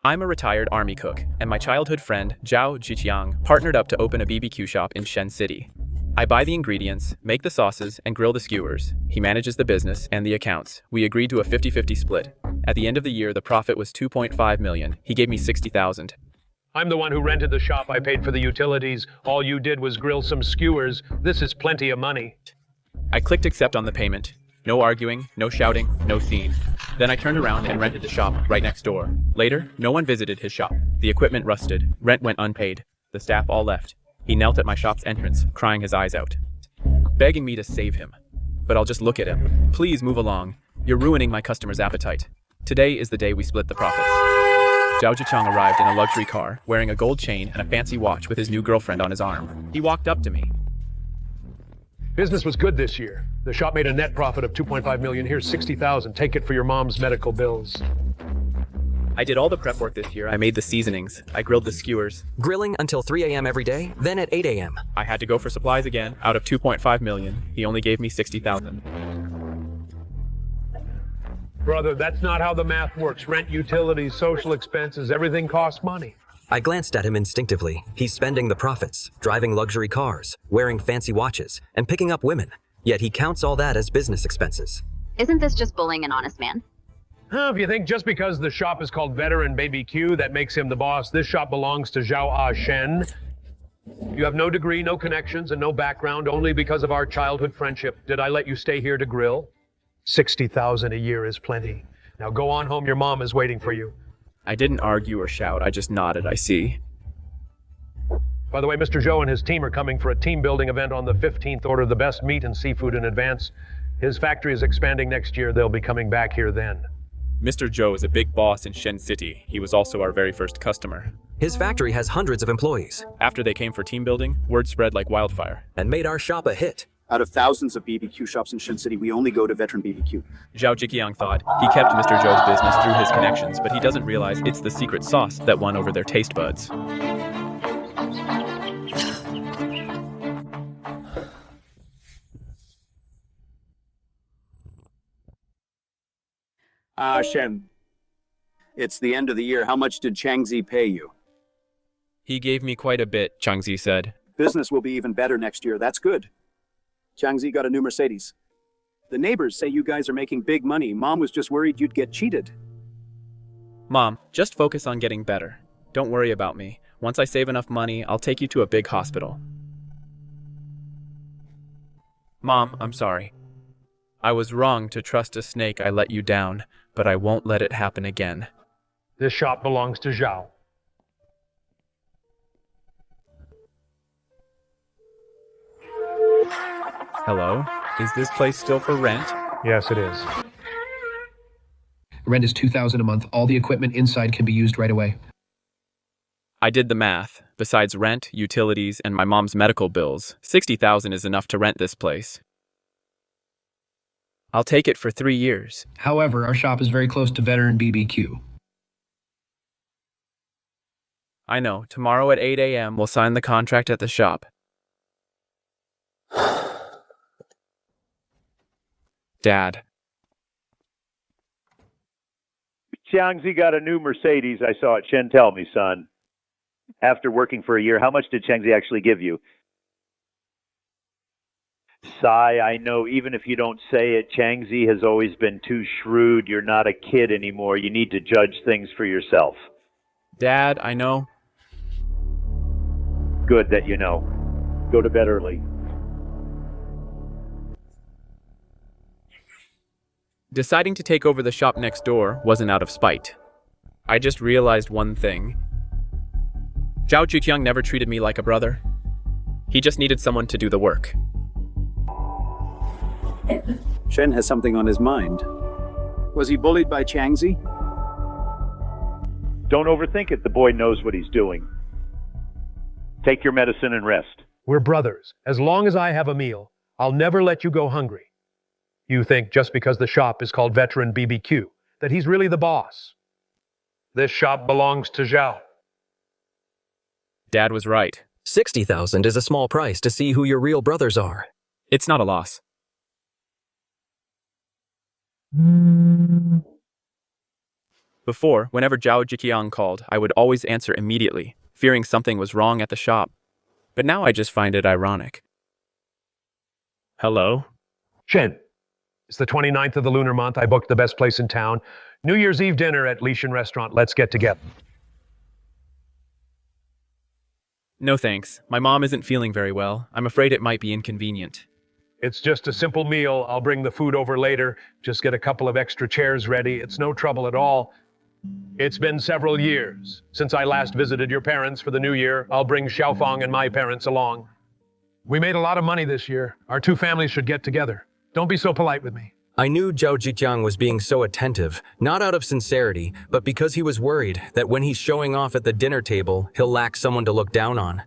I'm a retired army cook, and my childhood friend, Zhao Jiqiang, partnered up to open a BBQ shop in Shen City. I buy the ingredients, make the sauces, and grill the skewers. He manages the business and the accounts. We agreed to a 50-50 split. At the end of the year, the profit was 2.5 million. He gave me 60,000. I'm the one who rented the shop. I paid for the utilities. All you did was grill some skewers. This is plenty of money. I clicked accept on the payment. No arguing, no shouting, no scene. Then I turned around and rented the shop right next door. Later, no one visited his shop. The equipment rusted. Rent went unpaid. The staff all left. He knelt at my shop's entrance, crying his eyes out, begging me to save him. But I'll just look at him. Please move along. You're ruining my customers' appetite. Today is the day we split the profits. Zhao Jiqiang arrived in a luxury car, wearing a gold chain and a fancy watch with his new girlfriend on his arm. He walked up to me. Business was good this year. The shop made a net profit of 2.5 million. Here's 60,000. Take it for your mom's medical bills. I did all the prep work this year. I made the seasonings. I grilled the skewers. Grilling until 3 a.m. every day, then at 8 a.m. I had to go for supplies again. Out of 2.5 million, he only gave me 60,000. Brother, that's not how the math works. Rent, utilities, social expenses, everything costs money. I glanced at him instinctively. He's spending the profits, driving luxury cars, wearing fancy watches, and picking up women. Yet he counts all that as business expenses. Isn't this just bullying an honest man? If you think just because the shop is called Veteran BBQ, that makes him the boss, this shop belongs to Zhao Shen. You have no degree, no connections, and no background, only because of our childhood friendship. Did I let you stay here to grill? 60,000 a year is plenty. Now go on home, your mom is waiting for you. I didn't argue or shout, I just nodded, I see. By the way, Mr. Zhou and his team are coming for a team building event on the 15th. Order the best meat and seafood in advance. His factory is expanding next year. They'll be coming back here then. Mr. Zhou is a big boss in Shen City. He was also our very first customer. His factory has hundreds of employees. After they came for team building, word spread like wildfire. And made our shop a hit. Out of thousands of BBQ shops in Shen City, we only go to Veteran BBQ. Zhao Jiqiang thought he kept Mr. Zhou's business through his connections, but he doesn't realize it's the secret sauce that won over their taste buds. Shen. It's the end of the year. How much did Changzi pay you? He gave me quite a bit, Changzi said. Business will be even better next year. That's good. Changzi got a new Mercedes. The neighbors say you guys are making big money. Mom was just worried you'd get cheated. Mom, just focus on getting better. Don't worry about me. Once I save enough money, I'll take you to a big hospital. Mom, I'm sorry. I was wrong to trust a snake. I let you down, but I won't let it happen again. This shop belongs to Zhao. Hello? Is this place still for rent? Yes, it is. Rent is $2,000 a month. All the equipment inside can be used right away. I did the math. Besides rent, utilities, and my mom's medical bills, 60,000 is enough to rent this place. I'll take it for 3 years. However, our shop is very close to Veteran BBQ. I know. Tomorrow at 8 a.m. we'll sign the contract at the shop. Dad. Changzi got a new Mercedes. I saw it. Shen, tell me, son. After working for a year, how much did Changzi actually give you? Sigh, I know even if you don't say it, Changzi has always been too shrewd. You're not a kid anymore. You need to judge things for yourself. Dad, I know. Good that you know. Go to bed early. Deciding to take over the shop next door wasn't out of spite. I just realized one thing. Zhao Jiqiang never treated me like a brother. He just needed someone to do the work. Shen has something on his mind. Was he bullied by Changzi? Don't overthink it. The boy knows what he's doing. Take your medicine and rest. We're brothers. As long as I have a meal, I'll never let you go hungry. You think just because the shop is called Veteran BBQ, that he's really the boss. This shop belongs to Zhao. Dad was right. 60,000 is a small price to see who your real brothers are. It's not a loss. Before, whenever Zhao Jiqiang called, I would always answer immediately, fearing something was wrong at the shop. But now I just find it ironic. Hello? Shen, it's the 29th of the lunar month. I booked the best place in town. New Year's Eve dinner at Lishan Restaurant. Let's get together. No thanks. My mom isn't feeling very well. I'm afraid it might be inconvenient. It's just a simple meal. I'll bring the food over later. Just get a couple of extra chairs ready. It's no trouble at all. It's been several years since I last visited your parents for the new year. I'll bring Xiaofang and my parents along. We made a lot of money this year. Our two families should get together. Don't be so polite with me. I knew Zhao Jiqiang was being so attentive, not out of sincerity, but because he was worried that when he's showing off at the dinner table, he'll lack someone to look down on.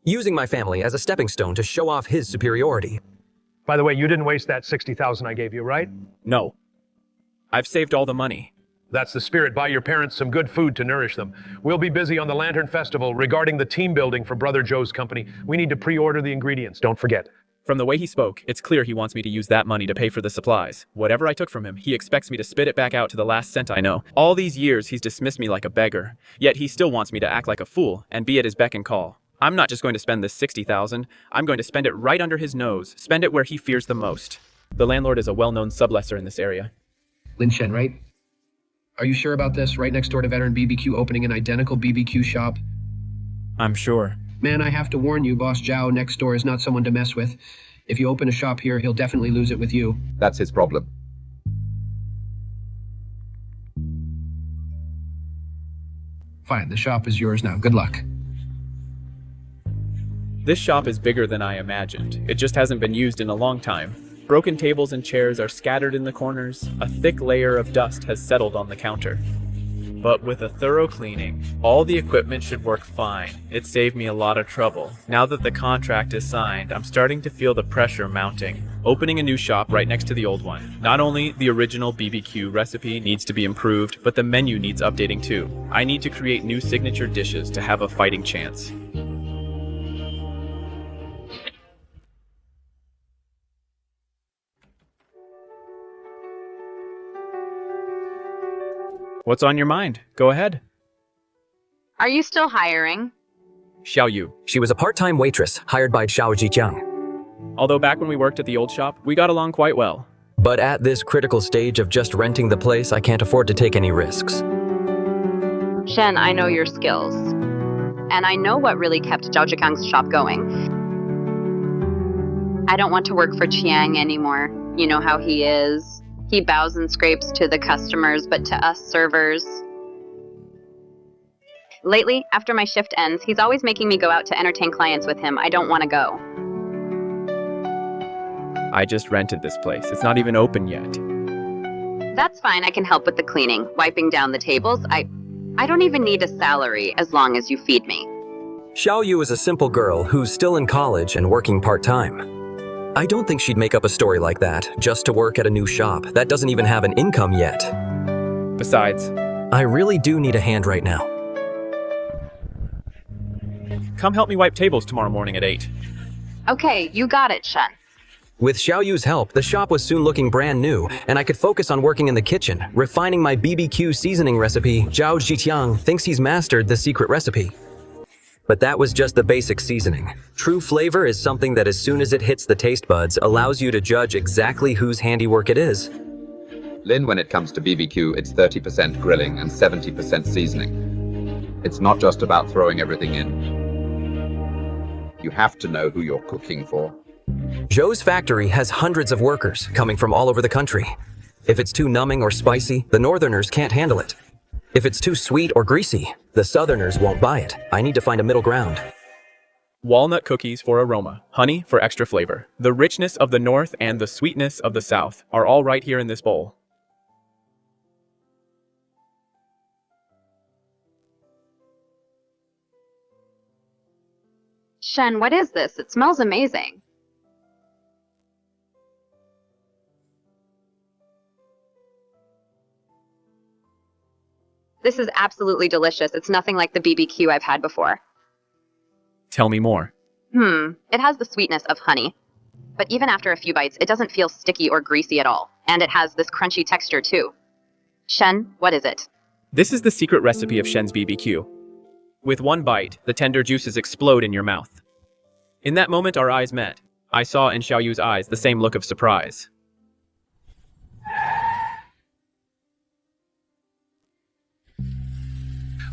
Using my family as a stepping stone to show off his superiority. By the way, you didn't waste that 60,000 I gave you, right? No. I've saved all the money. That's the spirit. Buy your parents some good food to nourish them. We'll be busy on the Lantern Festival regarding the team building for Brother Joe's company. We need to pre-order the ingredients, don't forget. From the way he spoke, it's clear he wants me to use that money to pay for the supplies. Whatever I took from him, he expects me to spit it back out to the last cent I know. All these years, he's dismissed me like a beggar. Yet he still wants me to act like a fool and be at his beck and call. I'm not just going to spend this 60,000. I'm going to spend it right under his nose. Spend it where he fears the most. The landlord is a well-known sublessor in this area. Lin Shen, right? Are you sure about this? Right next door to Veteran BBQ opening an identical BBQ shop? I'm sure. Man, I have to warn you, Boss Zhao next door is not someone to mess with. If you open a shop here, he'll definitely lose it with you. That's his problem. Fine, the shop is yours now. Good luck. This shop is bigger than I imagined. It just hasn't been used in a long time. Broken tables and chairs are scattered in the corners. A thick layer of dust has settled on the counter. But with a thorough cleaning, all the equipment should work fine. It saved me a lot of trouble. Now that the contract is signed, I'm starting to feel the pressure mounting. Opening a new shop right next to the old one. Not only the original BBQ recipe needs to be improved, but the menu needs updating too. I need to create new signature dishes to have a fighting chance. What's on your mind? Go ahead. Are you still hiring? Xiao Yu. She was a part-time waitress hired by Zhao Jiqiang. Although back when we worked at the old shop, we got along quite well. But at this critical stage of just renting the place, I can't afford to take any risks. Shen, I know your skills. And I know what really kept Zhao Zhiqiang's shop going. I don't want to work for Chiang anymore. You know how he is. He bows and scrapes to the customers, but to us servers. Lately, after my shift ends, he's always making me go out to entertain clients with him. I don't want to go. I just rented this place. It's not even open yet. That's fine. I can help with the cleaning, wiping down the tables. I don't even need a salary as long as you feed me. Xiao Yu is a simple girl who's still in college and working part-time. I don't think she'd make up a story like that just to work at a new shop that doesn't even have an income yet. Besides, I really do need a hand right now. come help me wipe tables tomorrow morning at 8. Okay, you got it, Shen. With Xiao Yu's help, the shop was soon looking brand new, and I could focus on working in the kitchen, refining my BBQ seasoning recipe. Zhao Jiqiang thinks he's mastered the secret recipe. But that was just the basic seasoning. True flavor is something that as soon as it hits the taste buds, allows you to judge exactly whose handiwork it is. Lin, when it comes to BBQ, it's 30% grilling and 70% seasoning. It's not just about throwing everything in. You have to know who you're cooking for. Zhou's factory has hundreds of workers coming from all over the country. If it's too numbing or spicy, the northerners can't handle it. If it's too sweet or greasy, the southerners won't buy it. I need to find a middle ground. Walnut cookies for aroma, honey for extra flavor. The richness of the north and the sweetness of the south are all right here in this bowl. Shen, what is this? It smells amazing. This is absolutely delicious. It's nothing like the BBQ I've had before. Tell me more. It has the sweetness of honey. But even after a few bites, it doesn't feel sticky or greasy at all. And it has this crunchy texture too. Shen, what is it? This is the secret recipe of Shen's BBQ. With one bite, the tender juices explode in your mouth. In that moment, our eyes met. I saw in Xiaoyu's eyes the same look of surprise.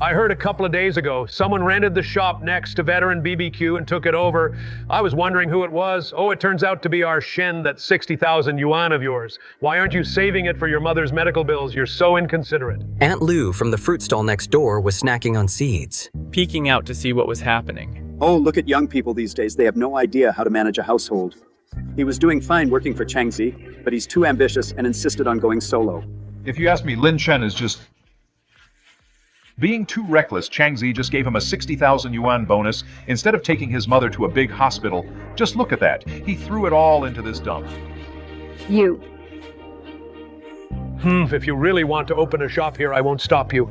I heard a couple of days ago, someone rented the shop next to Veteran BBQ and took it over. I was wondering who it was. Oh, it turns out to be our Shen, that 60,000 yuan of yours. Why aren't you saving it for your mother's medical bills? You're so inconsiderate. Aunt Lou from the fruit stall next door was snacking on seeds. Peeking out to see what was happening. Oh, look at young people these days. They have no idea how to manage a household. He was doing fine working for Changzi, but he's too ambitious and insisted on going solo. If you ask me, Lin Shen is just being too reckless. Changzi just gave him a 60,000 yuan bonus instead of taking his mother to a big hospital. Just look at that. He threw it all into this dump. You. If you really want to open a shop here, I won't stop you.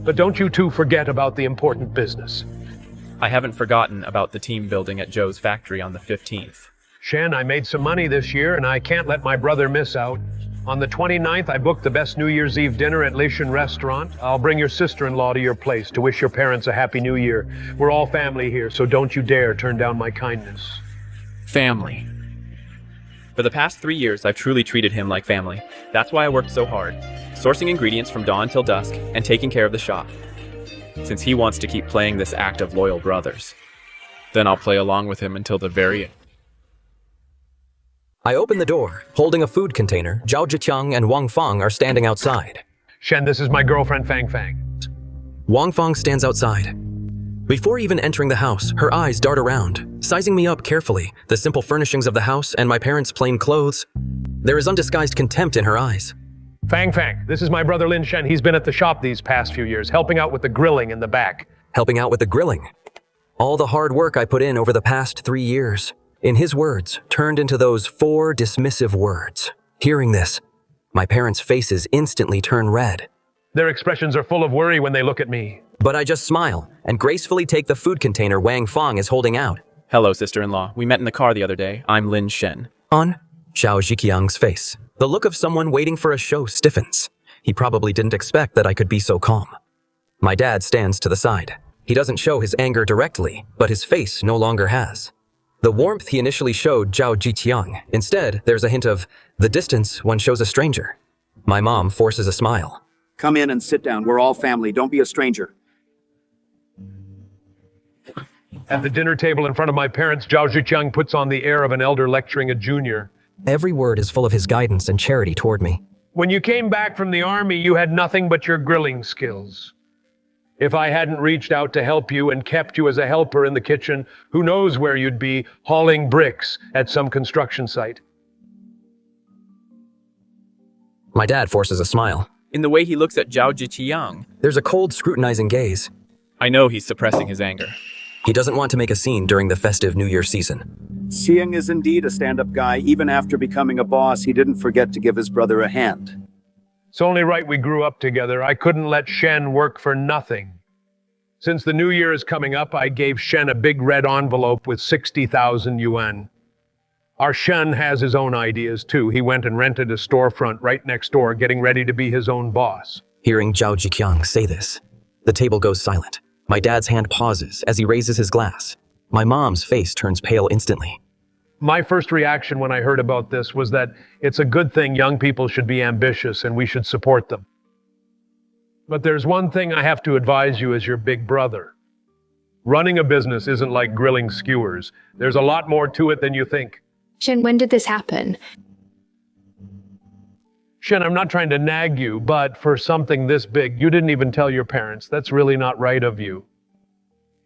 But don't you two forget about the important business. I haven't forgotten about the team building at Joe's factory on the 15th. Shen, I made some money this year, and I can't let my brother miss out. On the 29th, I booked the best New Year's Eve dinner at Leishan Restaurant. I'll bring your sister-in-law to your place to wish your parents a Happy New Year. We're all family here, so don't you dare turn down my kindness. Family. For the past 3 years, I've truly treated him like family. That's why I worked so hard, sourcing ingredients from dawn till dusk and taking care of the shop. Since he wants to keep playing this act of loyal brothers, then I'll play along with him until the very end. I open the door, holding a food container. Zhao Zhiqiang and Wang Fang are standing outside. Shen, this is my girlfriend, Fang Fang. Wang Fang stands outside. Before even entering the house, her eyes dart around, sizing me up carefully, the simple furnishings of the house and my parents' plain clothes. There is undisguised contempt in her eyes. Fang Fang, this is my brother Lin Shen. He's been at the shop these past few years, helping out with the grilling in the back. Helping out with the grilling. All the hard work I put in over the past 3 years, in his words, turned into those 4 dismissive words. Hearing this, my parents' faces instantly turn red. Their expressions are full of worry when they look at me. But I just smile and gracefully take the food container Wang Fang is holding out. Hello, sister-in-law. We met in the car the other day. I'm Lin Shen. On Xiao Zhiqiang's face, the look of someone waiting for a show stiffens. He probably didn't expect that I could be so calm. My dad stands to the side. He doesn't show his anger directly, but his face no longer has the warmth he initially showed Zhao Zhiqiang. Instead, there's a hint of the distance one shows a stranger. My mom forces a smile. Come in and sit down. We're all family. Don't be a stranger. At the dinner table in front of my parents, Zhao Zhiqiang puts on the air of an elder lecturing a junior. Every word is full of his guidance and charity toward me. When you came back from the army, you had nothing but your grilling skills. If I hadn't reached out to help you and kept you as a helper in the kitchen, who knows where you'd be, hauling bricks at some construction site. My dad forces a smile. In the way he looks at Zhao Zhiqiang, There's a cold, scrutinizing gaze. I know he's suppressing his anger. He doesn't want to make a scene during the festive New Year season. Xiang is indeed a stand-up guy. Even after becoming a boss, he didn't forget to give his brother a hand. It's only right we grew up together. I couldn't let Shen work for nothing. Since the new year is coming up, I gave Shen a big red envelope with 60,000 yuan. Our Shen has his own ideas too. He went and rented a storefront right next door, getting ready to be his own boss. Hearing Zhao Zhiqiang say this, the table goes silent. My dad's hand pauses as he raises his glass. My mom's face turns pale instantly. My first reaction when I heard about this was that it's a good thing young people should be ambitious and we should support them. But there's one thing I have to advise you as your big brother. Running a business isn't like grilling skewers. There's a lot more to it than you think. Shen, when did this happen? Shen, I'm not trying to nag you, but for something this big, you didn't even tell your parents. That's really not right of you.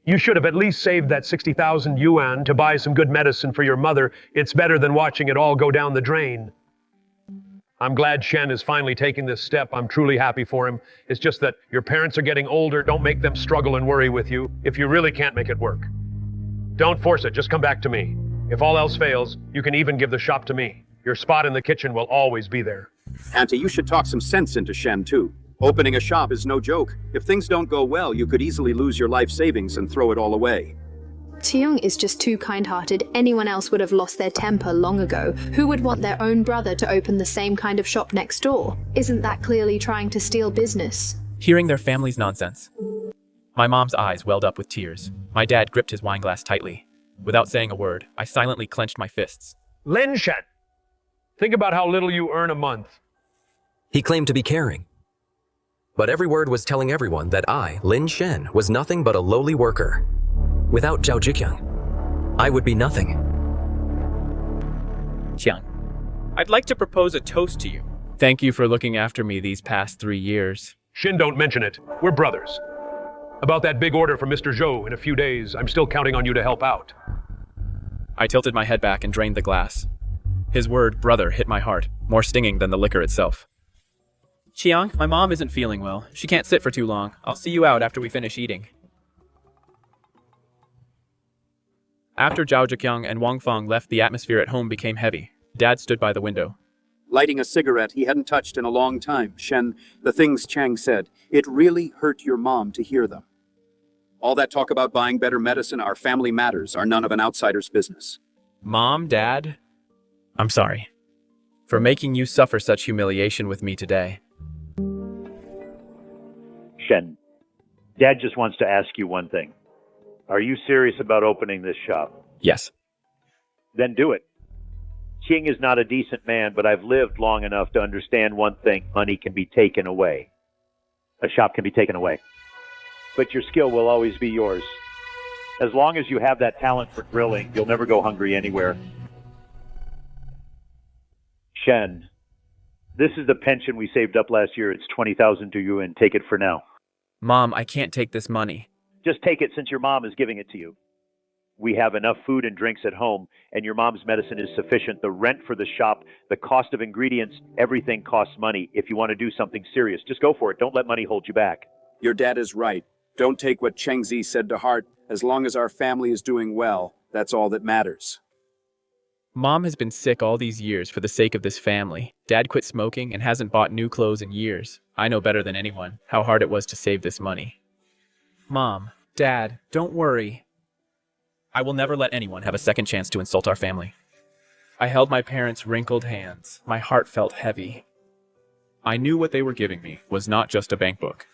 You should have at least saved that 60,000 yuan to buy some good medicine for your mother. It's better than watching it all go down the drain. I'm glad Shen is finally taking this step. I'm truly happy for him. It's just that your parents are getting older. Don't make them struggle and worry with you if you really can't make it work. Don't force it. Just come back to me. If all else fails, you can even give the shop to me. Your spot in the kitchen will always be there. Auntie, you should talk some sense into Shen, too. Opening a shop is no joke. If things don't go well, you could easily lose your life savings and throw it all away. Tiong is just too kind-hearted. Anyone else would have lost their temper long ago. Who would want their own brother to open the same kind of shop next door? Isn't that clearly trying to steal business? Hearing their family's nonsense, my mom's eyes welled up with tears. My dad gripped his wine glass tightly. Without saying a word, I silently clenched my fists. Lin Shen, think about how little you earn a month. He claimed to be caring. But every word was telling everyone that I, Lin Shen, was nothing but a lowly worker. Without Zhao Jikyang, I would be nothing. Qiang, I'd like to propose a toast to you. Thank you for looking after me these past 3 years. Shin, don't mention it. We're brothers. About that big order from Mr. Zhou in a few days, I'm still counting on you to help out. I tilted my head back and drained the glass. His word, brother, hit my heart, more stinging than the liquor itself. Qiang, my mom isn't feeling well. She can't sit for too long. I'll see you out after we finish eating. After Zhao Jikyang and Wang Feng left, the atmosphere at home became heavy. Dad stood by the window. Lighting a cigarette he hadn't touched in a long time. Shen, the things Chang said, it really hurt your mom to hear them. All that talk about buying better medicine, our family matters, are none of an outsider's business. Mom, Dad, I'm sorry for making you suffer such humiliation with me today. Shen, Dad just wants to ask you one thing. Are you serious about opening this shop? Yes. Then do it. King is not a decent man, but I've lived long enough to understand one thing: money can be taken away. A shop can be taken away. But your skill will always be yours. As long as you have that talent for grilling, you'll never go hungry anywhere. Shen, this is the pension we saved up last year. It's 20,000 to you, and take it for now. Mom, I can't take this money. Just take it since your mom is giving it to you. We have enough food and drinks at home, and your mom's medicine is sufficient. The rent for the shop, the cost of ingredients, everything costs money. If you want to do something serious, just go for it. Don't let money hold you back. Your dad is right. Don't take what Cheng Zi said to heart. As long as our family is doing well, that's all that matters. Mom has been sick all these years for the sake of this family. Dad quit smoking and hasn't bought new clothes in years. I know better than anyone how hard it was to save this money. Mom, Dad, don't worry. I will never let anyone have a second chance to insult our family. I held my parents' wrinkled hands. My heart felt heavy. I knew what they were giving me was not just a bank book,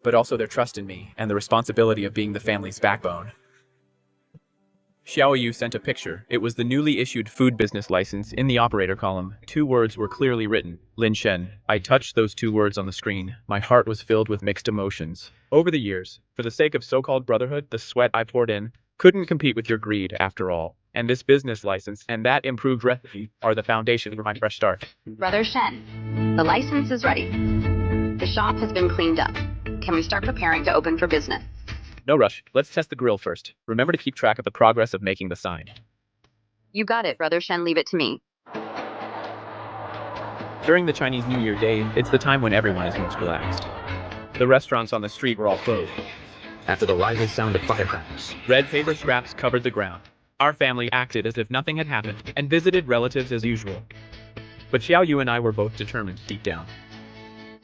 but also their trust in me and the responsibility of being the family's backbone. Xiao Yu sent a picture. It was the newly issued food business license in the operator column. 2 words were clearly written: Lin Shen. I touched those 2 words on the screen. My heart was filled with mixed emotions. Over the years, for the sake of so-called brotherhood, the sweat I poured in couldn't compete with your greed after all. And this business license and that improved recipe are the foundation for my fresh start. Brother Shen, the license is ready. The shop has been cleaned up. Can we start preparing to open for business? No rush. Let's test the grill first. Remember to keep track of the progress of making the sign. You got it, Brother Shen. Leave it to me. During the Chinese New Year day, it's the time when everyone is most relaxed. The restaurants on the street were all closed. After the lively sound of firecrackers, Red paper scraps covered the ground. Our family acted as if nothing had happened and visited relatives as usual. But Xiao Yu and I were both determined deep down.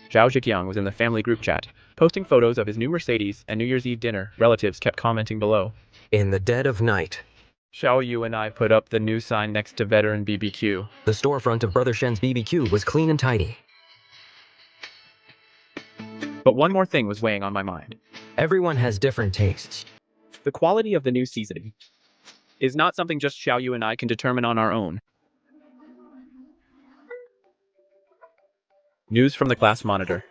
Zhao Jikyang was in the family group chat, posting photos of his new Mercedes and New Year's Eve dinner. Relatives kept commenting below. in the dead of night, Xiao Yu and I put up the new sign next to Veteran BBQ. the storefront of Brother Shen's BBQ was clean and tidy. But one more thing was weighing on my mind. Everyone has different tastes. The quality of the new seasoning is not something just Xiao Yu and I can determine on our own. News from the class monitor.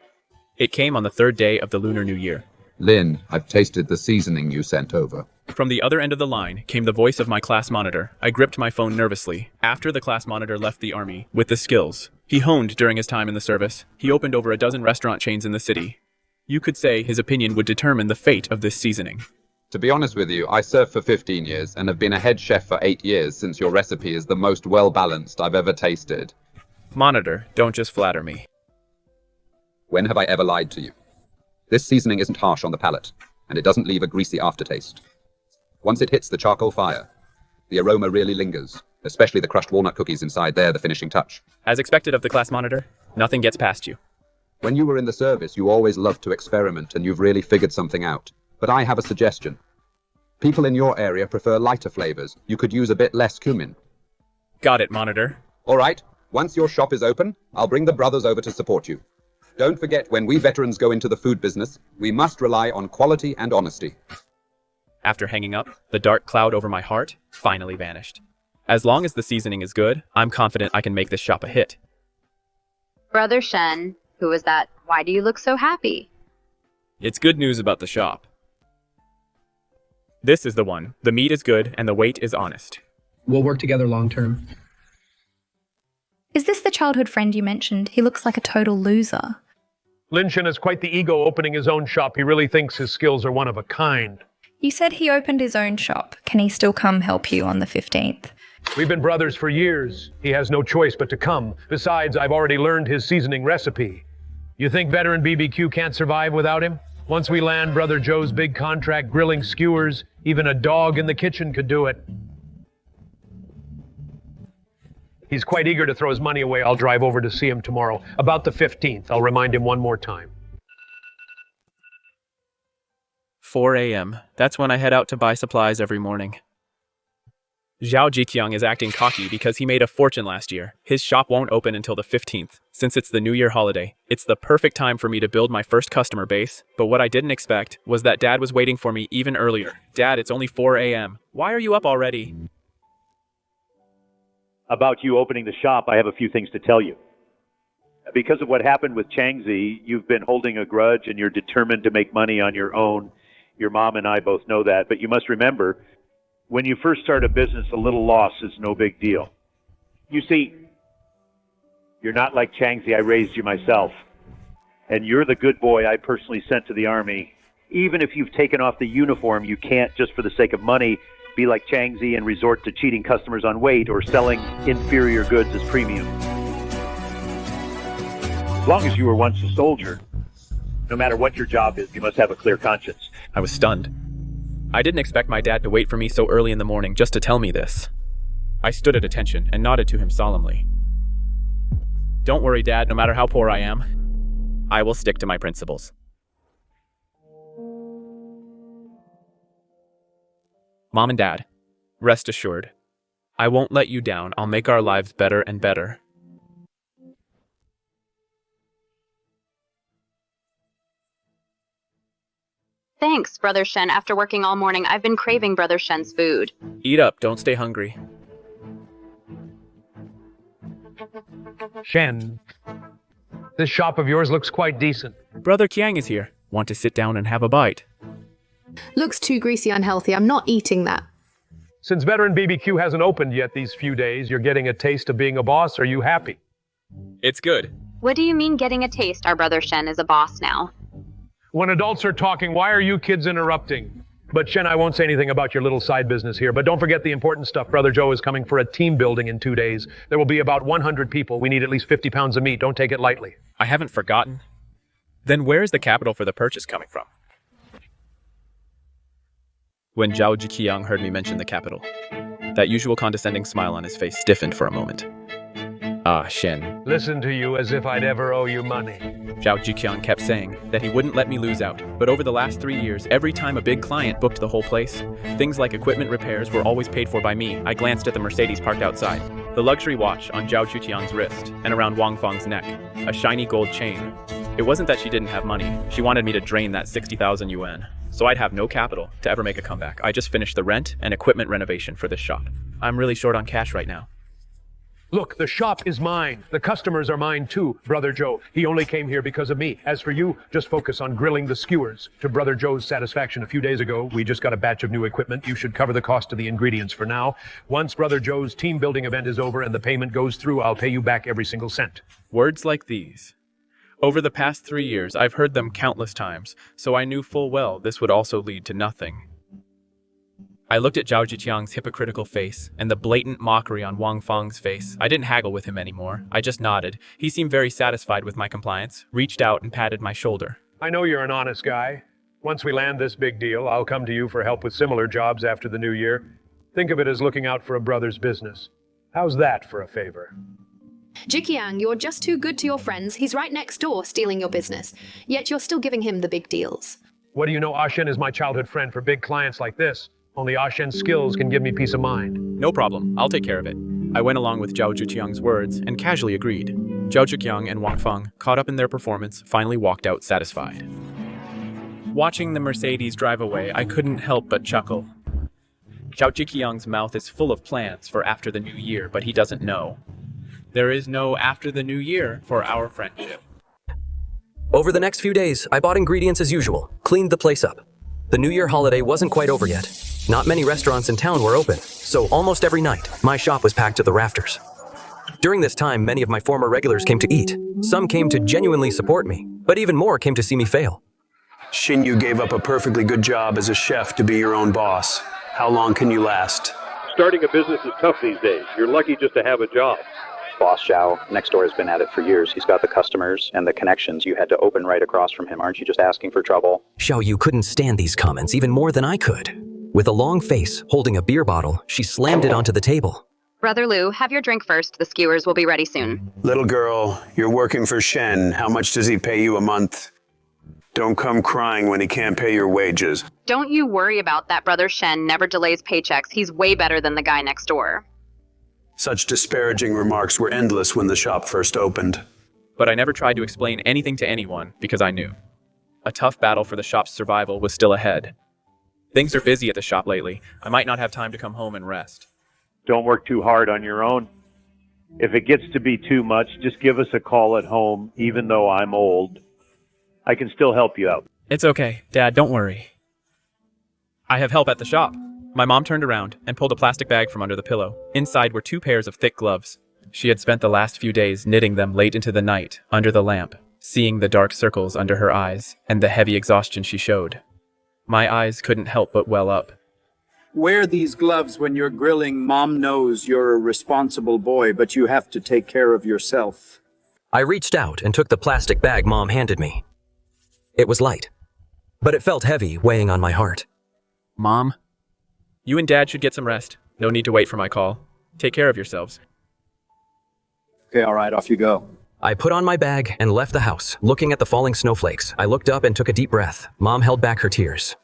It came on the 3rd day of the Lunar New Year. Lin, I've tasted the seasoning you sent over. From the other end of the line came the voice of my class monitor. I gripped my phone nervously. After the class monitor left the army, with the skills he honed during his time in the service, he opened over a dozen restaurant chains in the city. You could say his opinion would determine the fate of this seasoning. To be honest with you, I served for 15 years and have been a head chef for 8 years since your recipe is the most well-balanced I've ever tasted. Monitor, don't just flatter me. When have I ever lied to you? This seasoning isn't harsh on the palate, and it doesn't leave a greasy aftertaste. Once it hits the charcoal fire, the aroma really lingers, especially the crushed walnut cookies inside there, the finishing touch. As expected of the class monitor, nothing gets past you. When you were in the service, you always loved to experiment, and you've really figured something out. But I have a suggestion. People in your area prefer lighter flavors. You could use a bit less cumin. Got it, Monitor. All right, once your shop is open, I'll bring the brothers over to support you. Don't forget, when we veterans go into the food business, we must rely on quality and honesty. After hanging up, the dark cloud over my heart finally vanished. As long as the seasoning is good, I'm confident I can make this shop a hit. Brother Shen, who was that? Why do you look so happy? It's good news about the shop. This is the one. The meat is good and the weight is honest. We'll work together long term. Is this the childhood friend you mentioned? He looks like a total loser. Lin Shen has quite the ego opening his own shop. He really thinks his skills are one of a kind. You said he opened his own shop. Can he still come help you on the 15th? We've been brothers for years. He has no choice but to come. Besides, I've already learned his seasoning recipe. You think veteran BBQ can't survive without him? Once we land Brother Joe's big contract grilling skewers, even a dog in the kitchen could do it. He's quite eager to throw his money away. I'll drive over to see him tomorrow. About the 15th. I'll remind him one more time. 4 a.m. That's when I head out to buy supplies every morning. Zhao Jiqiang is acting cocky because he made a fortune last year. His shop won't open until the 15th. Since it's the New Year holiday, it's the perfect time for me to build my first customer base. But what I didn't expect was that Dad was waiting for me even earlier. Dad, it's only 4 a.m. Why are you up already? About you opening the shop, I have a few things to tell you. Because of what happened with Changzi, you've been holding a grudge and you're determined to make money on your own. Your mom and I both know that, but you must remember, when you first start a business, a little loss is no big deal. You see, you're not like Changzi. I raised you myself. And you're the good boy I personally sent to the army. Even if you've taken off the uniform, you can't, just for the sake of money, be like Changzi and resort to cheating customers on weight or selling inferior goods as premium. As long as you were once a soldier, no matter what your job is, you must have a clear conscience. I was stunned. I didn't expect my dad to wait for me so early in the morning just to tell me this. I stood at attention and nodded to him solemnly. Don't worry, Dad, no matter how poor I am, I will stick to my principles. Mom and Dad, rest assured, I won't let you down. I'll make our lives better and better. Thanks, Brother Shen. After working all morning, I've been craving Brother Shen's food. Eat up, don't stay hungry. Shen, this shop of yours looks quite decent. Brother Qiang is here. Want to sit down and have a bite? Looks too greasy unhealthy. I'm not eating that. Since veteran BBQ hasn't opened yet these few days, you're getting a taste of being a boss. Are you happy? It's good. What do you mean getting a taste? Our Brother Shen is a boss now. When adults are talking, why are you kids interrupting? But Shen, I won't say anything about your little side business here, but don't forget the important stuff. Brother Joe is coming for a team building in 2 days. There will be about 100 people. We need at least 50 pounds of meat. Don't take it lightly. I haven't forgotten. Then where is the capital for the purchase coming from? When Zhao Jiqiang heard me mention the capital, that usual condescending smile on his face stiffened for a moment. Ah, Shen. Listen to you as if I'd ever owe you money. Zhao Jiqiang kept saying that he wouldn't let me lose out, but over the last 3 years, every time a big client booked the whole place, things like equipment repairs were always paid for by me. I glanced at the Mercedes parked outside, the luxury watch on Zhao Jiqiang's wrist, and around Wang Feng's neck, a shiny gold chain. It wasn't that she didn't have money. She wanted me to drain that 60,000 yuan, so I'd have no capital to ever make a comeback. I just finished the rent and equipment renovation for this shop. I'm really short on cash right now. Look, the shop is mine. The customers are mine too, Brother Joe. He only came here because of me. As for you, just focus on grilling the skewers. To Brother Joe's satisfaction, a few days ago, we just got a batch of new equipment. You should cover the cost of the ingredients for now. Once Brother Joe's team building event is over and the payment goes through, I'll pay you back every single cent. Words like these. Over the past 3 years, I've heard them countless times, so I knew full well this would also lead to nothing. I looked at Zhao Jiqiang's hypocritical face and the blatant mockery on Wang Feng's face. I didn't haggle with him anymore. I just nodded. He seemed very satisfied with my compliance, reached out and patted my shoulder. I know you're an honest guy. Once we land this big deal, I'll come to you for help with similar jobs after the new year. Think of it as looking out for a brother's business. How's that for a favor? Jiqiang, you're just too good to your friends. He's right next door stealing your business, yet you're still giving him the big deals. What do you know? Ashen is my childhood friend. For big clients like this, Only Ah Shen's skills can give me peace of mind. No problem, I'll take care of it. I went along with Zhao Zhiqiang's words and casually agreed. Zhao Zhiqiang and Wang Feng, caught up in their performance, finally walked out satisfied. Watching the Mercedes drive away, I couldn't help but chuckle. Zhao Zhiqiang's mouth is full of plans for after the new year, but he doesn't know. There is no after the new year for our friendship. Over the next few days, I bought ingredients as usual, cleaned the place up. The New Year holiday wasn't quite over yet. Not many restaurants in town were open, so almost every night, my shop was packed to the rafters. During this time, many of my former regulars came to eat. Some came to genuinely support me, but even more came to see me fail. Shinyu gave up a perfectly good job as a chef to be your own boss. How long can you last? Starting a business is tough these days. You're lucky just to have a job. Boss Zhao, next door has been at it for years. He's got the customers and the connections. You had to open right across from him. Aren't you just asking for trouble? Xiao Yu couldn't stand these comments even more than I could. With a long face, holding a beer bottle, she slammed it onto the table. Brother Liu, have your drink first. The skewers will be ready soon. Little girl, you're working for Shen. How much does he pay you a month? Don't come crying when he can't pay your wages. Don't you worry about that. Brother Shen never delays paychecks. He's way better than the guy next door. Such disparaging remarks were endless when the shop first opened. But I never tried to explain anything to anyone because I knew. A tough battle for the shop's survival was still ahead. Things are busy at the shop lately. I might not have time to come home and rest. Don't work too hard on your own. If it gets to be too much, just give us a call at home, even though I'm old. I can still help you out. It's okay, Dad, don't worry. I have help at the shop. My mom turned around and pulled a plastic bag from under the pillow. Inside were 2 pairs of thick gloves. She had spent the last few days knitting them late into the night, under the lamp, seeing the dark circles under her eyes and the heavy exhaustion she showed. My eyes couldn't help but well up. Wear these gloves when you're grilling. Mom knows you're a responsible boy, but you have to take care of yourself. I reached out and took the plastic bag Mom handed me. It was light, but it felt heavy, weighing on my heart. Mom, you and Dad should get some rest. No need to wait for my call. Take care of yourselves. Okay, all right, off you go. I put on my bag and left the house, looking at the falling snowflakes. I looked up and took a deep breath. Mom held back her tears.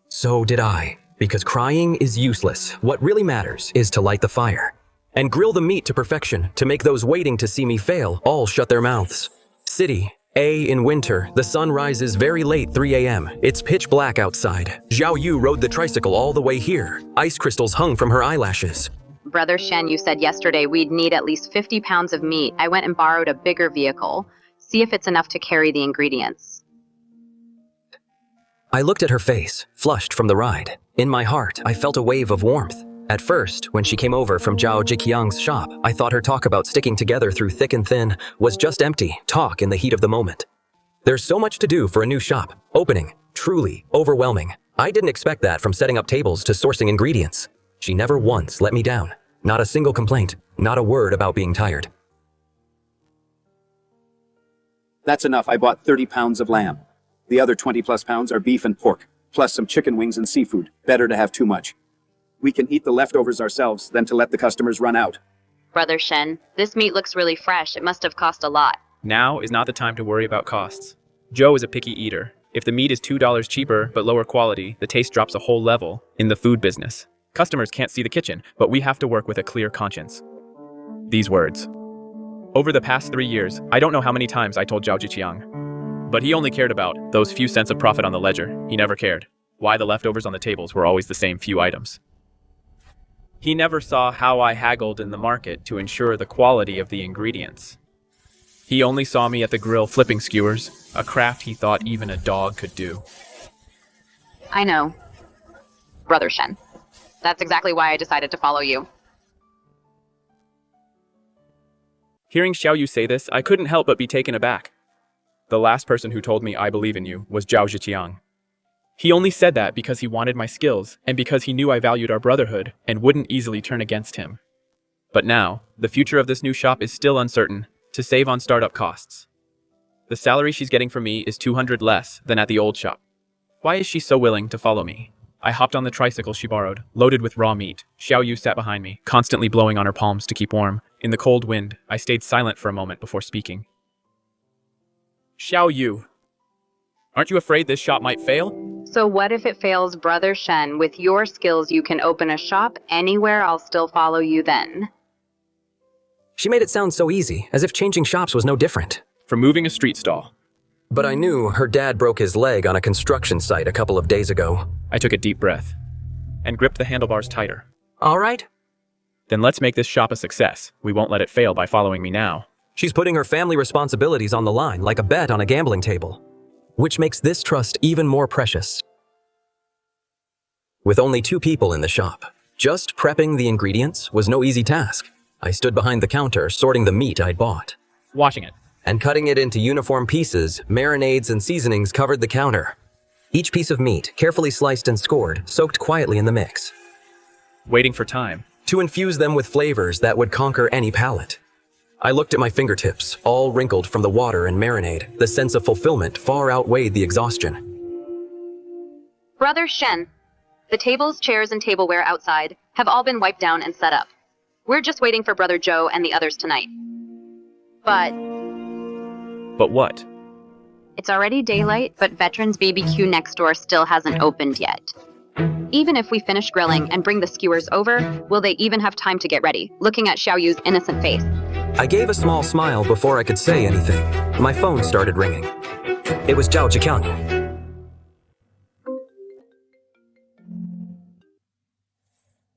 So did I, because crying is useless. What really matters is to light the fire and grill the meat to perfection to make those waiting to see me fail all shut their mouths. City A in winter, the sun rises very late 3 a.m. It's pitch black outside. Zhao Yu rode the tricycle all the way here. Ice crystals hung from her eyelashes. Brother Shen, you said yesterday we'd need at least 50 pounds of meat. I went and borrowed a bigger vehicle. See if it's enough to carry the ingredients. I looked at her face, flushed from the ride. In my heart, I felt a wave of warmth. At first, when she came over from Zhao Zhiqiang's shop, I thought her talk about sticking together through thick and thin was just empty talk in the heat of the moment. There's so much to do for a new shop. Opening. Truly overwhelming. I didn't expect that from setting up tables to sourcing ingredients. She never once let me down. Not a single complaint. Not a word about being tired. That's enough. I bought 30 pounds of lamb. The other 20 plus pounds are beef and pork, plus some chicken wings and seafood. Better to have too much. We can eat the leftovers ourselves than to let the customers run out. Brother Shen, this meat looks really fresh. It must have cost a lot. Now is not the time to worry about costs. Joe is a picky eater. If the meat is $2 cheaper but lower quality, the taste drops a whole level in the food business. Customers can't see the kitchen, but we have to work with a clear conscience. These words. Over the past 3 years, I don't know how many times I told Zhao Zhiqiang. But he only cared about those few cents of profit on the ledger. He never cared why the leftovers on the tables were always the same few items. He never saw how I haggled in the market to ensure the quality of the ingredients. He only saw me at the grill flipping skewers, a craft he thought even a dog could do. I know. Brother Shen. That's exactly why I decided to follow you. Hearing Xiao Yu say this, I couldn't help but be taken aback. The last person who told me I believe in you was Zhao Zhiqiang. He only said that because he wanted my skills and because he knew I valued our brotherhood and wouldn't easily turn against him. But now, the future of this new shop is still uncertain, to save on startup costs. The salary she's getting from me is 200 less than at the old shop. Why is she so willing to follow me? I hopped on the tricycle she borrowed, loaded with raw meat. Xiao Yu sat behind me, constantly blowing on her palms to keep warm. In the cold wind, I stayed silent for a moment before speaking. Xiao Yu, aren't you afraid this shop might fail? So what if it fails, Brother Shen? With your skills, you can open a shop anywhere. I'll still follow you then. She made it sound so easy, as if changing shops was no different. From moving a street stall. But I knew her dad broke his leg on a construction site a couple of days ago. I took a deep breath and gripped the handlebars tighter. All right. Then let's make this shop a success. We won't let it fail by following me now. She's putting her family responsibilities on the line like a bet on a gambling table, which makes this trust even more precious. With only 2 people in the shop, just prepping the ingredients was no easy task. I stood behind the counter, sorting the meat I'd bought. Washing it. And cutting it into uniform pieces, marinades and seasonings covered the counter. Each piece of meat, carefully sliced and scored, soaked quietly in the mix. Waiting for time. To infuse them with flavors that would conquer any palate. I looked at my fingertips, all wrinkled from the water and marinade. The sense of fulfillment far outweighed the exhaustion. Brother Shen, the tables, chairs, and tableware outside have all been wiped down and set up. We're just waiting for Brother Joe and the others tonight. But what? It's already daylight, but Veterans BBQ next door still hasn't opened yet. Even if we finish grilling and bring the skewers over, will they even have time to get ready? Looking at Xiaoyu's innocent face. I gave a small smile before I could say anything. My phone started ringing. It was Zhao Jiqiang.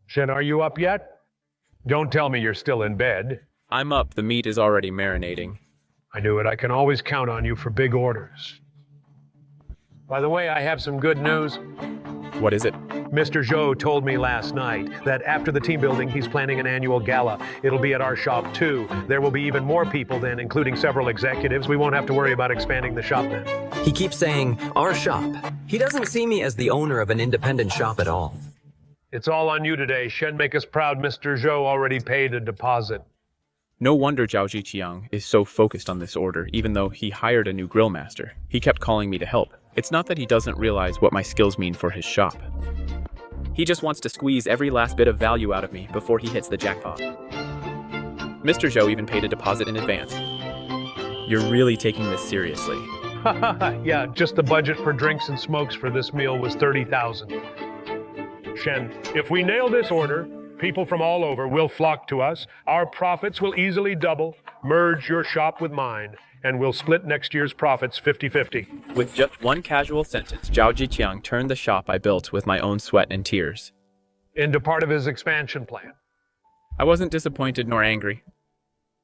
Shen, are you up yet? Don't tell me you're still in bed. I'm up. The meat is already marinating. I knew it. I can always count on you for big orders. By the way, I have some good news. What is it? Mr. Zhou told me last night that after the team building, he's planning an annual gala. It'll be at our shop, too. There will be even more people then, including several executives. We won't have to worry about expanding the shop then. He keeps saying, our shop. He doesn't see me as the owner of an independent shop at all. It's all on you today. Shen, make us proud. Mr. Zhou already paid a deposit. No wonder Zhao Jiqiang is so focused on this order, even though he hired a new grill master. He kept calling me to help. It's not that he doesn't realize what my skills mean for his shop. He just wants to squeeze every last bit of value out of me before he hits the jackpot. Mr. Zhou even paid a deposit in advance. You're really taking this seriously. Yeah, just the budget for drinks and smokes for this meal was 30,000. Shen, if we nail this order, people from all over will flock to us. Our profits will easily double. Merge your shop with mine, and we'll split next year's profits 50-50. With just one casual sentence, Zhao Jiqiang turned the shop I built with my own sweat and tears into part of his expansion plan. I wasn't disappointed nor angry.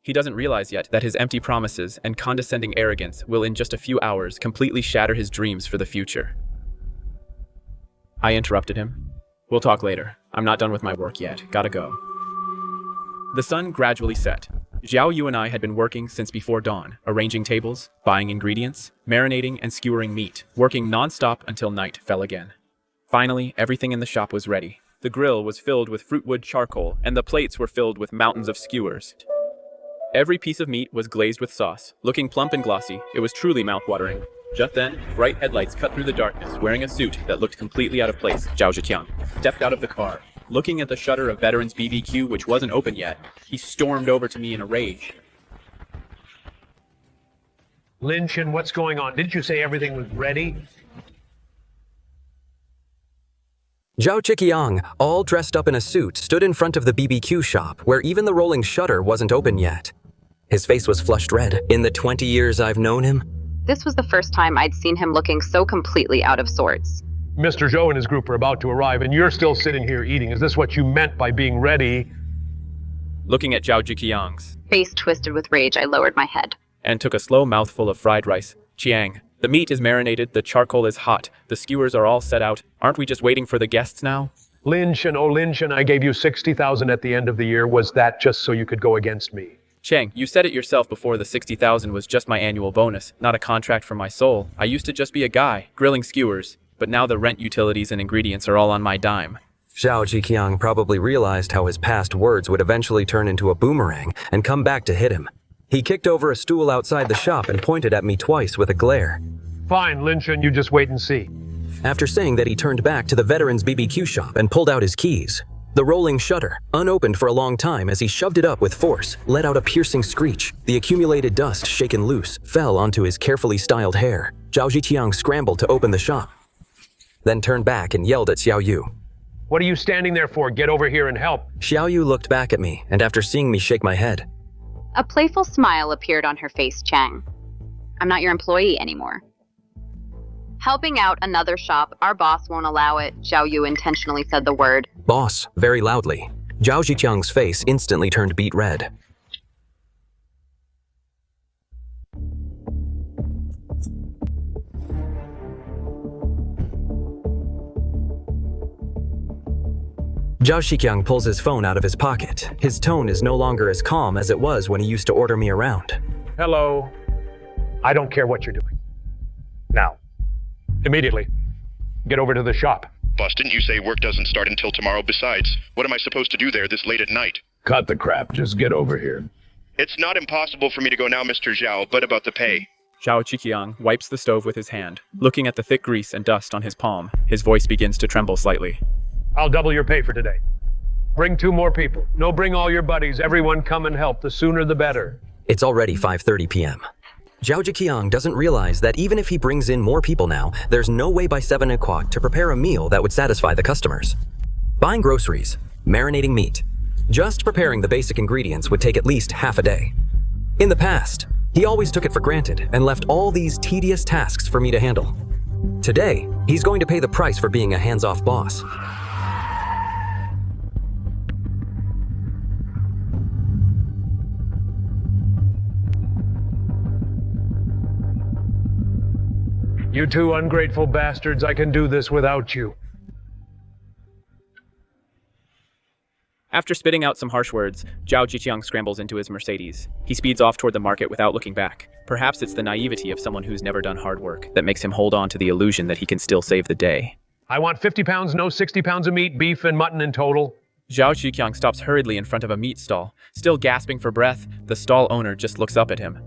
He doesn't realize yet that his empty promises and condescending arrogance will in just a few hours completely shatter his dreams for the future. I interrupted him. We'll talk later. I'm not done with my work yet. Gotta go. The sun gradually set. Xiao Yu and I had been working since before dawn, arranging tables, buying ingredients, marinating and skewering meat, working non-stop until night fell again. Finally, everything in the shop was ready. The grill was filled with fruitwood charcoal, and the plates were filled with mountains of skewers. Every piece of meat was glazed with sauce. Looking plump and glossy, it was truly mouth-watering. Just then, bright headlights cut through the darkness, wearing a suit that looked completely out of place. Zhao Jiqiang stepped out of the car. Looking at the shutter of Veterans BBQ, which wasn't open yet, he stormed over to me in a rage. Lin Shen, what's going on? Didn't you say everything was ready? Zhao Jiqiang, all dressed up in a suit, stood in front of the BBQ shop, where even the rolling shutter wasn't open yet. His face was flushed red. In the 20 years I've known him, This was the first time I'd seen him looking so completely out of sorts. Mr. Zhou and his group are about to arrive, and you're still sitting here eating. Is this what you meant by being ready? Looking at Zhao Jiqiang's Face twisted with rage, I lowered my head. and took a slow mouthful of fried rice. Chiang, the meat is marinated, the charcoal is hot, the skewers are all set out. Aren't we just waiting for the guests now? Lin Shen, oh Lin Shen, I gave you 60,000 at the end of the year. Was that just so you could go against me? Chang, you said it yourself before. The 60,000 was just my annual bonus, not a contract for my soul. I used to just be a guy, grilling skewers, but now the rent, utilities, and ingredients are all on my dime. Zhao Jiqiang probably realized how his past words would eventually turn into a boomerang and come back to hit him. He kicked over a stool outside the shop and pointed at me twice with a glare. Fine, Lin Shen, you just wait and see. After saying that, he turned back to the Veterans BBQ shop and pulled out his keys. The rolling shutter, unopened for a long time as he shoved it up with force, let out a piercing screech. The accumulated dust, shaken loose, fell onto his carefully styled hair. Zhao Jiqiang scrambled to open the shop. then turned back and yelled at Xiao Yu. What are you standing there for? Get over here and help. Xiao Yu looked back at me, and after seeing me shake my head, A playful smile appeared on her face, Chang. I'm not your employee anymore. Helping out another shop, our boss won't allow it. Xiao Yu intentionally said the word boss, very loudly. Zhao Ziqiang's face instantly turned beet red. Zhao Ziqiang pulls his phone out of his pocket. His tone is no longer as calm as it was when he used to order me around. Hello. I don't care what you're doing. Now, immediately, get over to the shop. Boss, didn't you say work doesn't start until tomorrow? Besides, what am I supposed to do there this late at night? Cut the crap. Just get over here. It's not impossible for me to go now, Mr. Zhao, but about the pay. Zhao Ziqiang wipes the stove with his hand. Looking at the thick grease and dust on his palm, his voice begins to tremble slightly. I'll double your pay for today. Bring 2 more people. No, bring all your buddies. Everyone come and help. The sooner the better. It's already 5:30 p.m. Zhao Ziqiang doesn't realize that even if he brings in more people now, there's no way by 7 o'clock to prepare a meal that would satisfy the customers. Buying groceries, marinating meat, just preparing the basic ingredients would take at least half a day. In the past, he always took it for granted and left all these tedious tasks for me to handle. Today, he's going to pay the price for being a hands-off boss. You 2 ungrateful bastards, I can do this without you. After spitting out some harsh words, Zhao Ziqiang scrambles into his Mercedes. He speeds off toward the market without looking back. Perhaps it's the naivety of someone who's never done hard work that makes him hold on to the illusion that he can still save the day. I want 50 pounds, no 60 pounds of meat, beef and mutton in total. Zhao Ziqiang stops hurriedly in front of a meat stall. Still gasping for breath, the stall owner just looks up at him.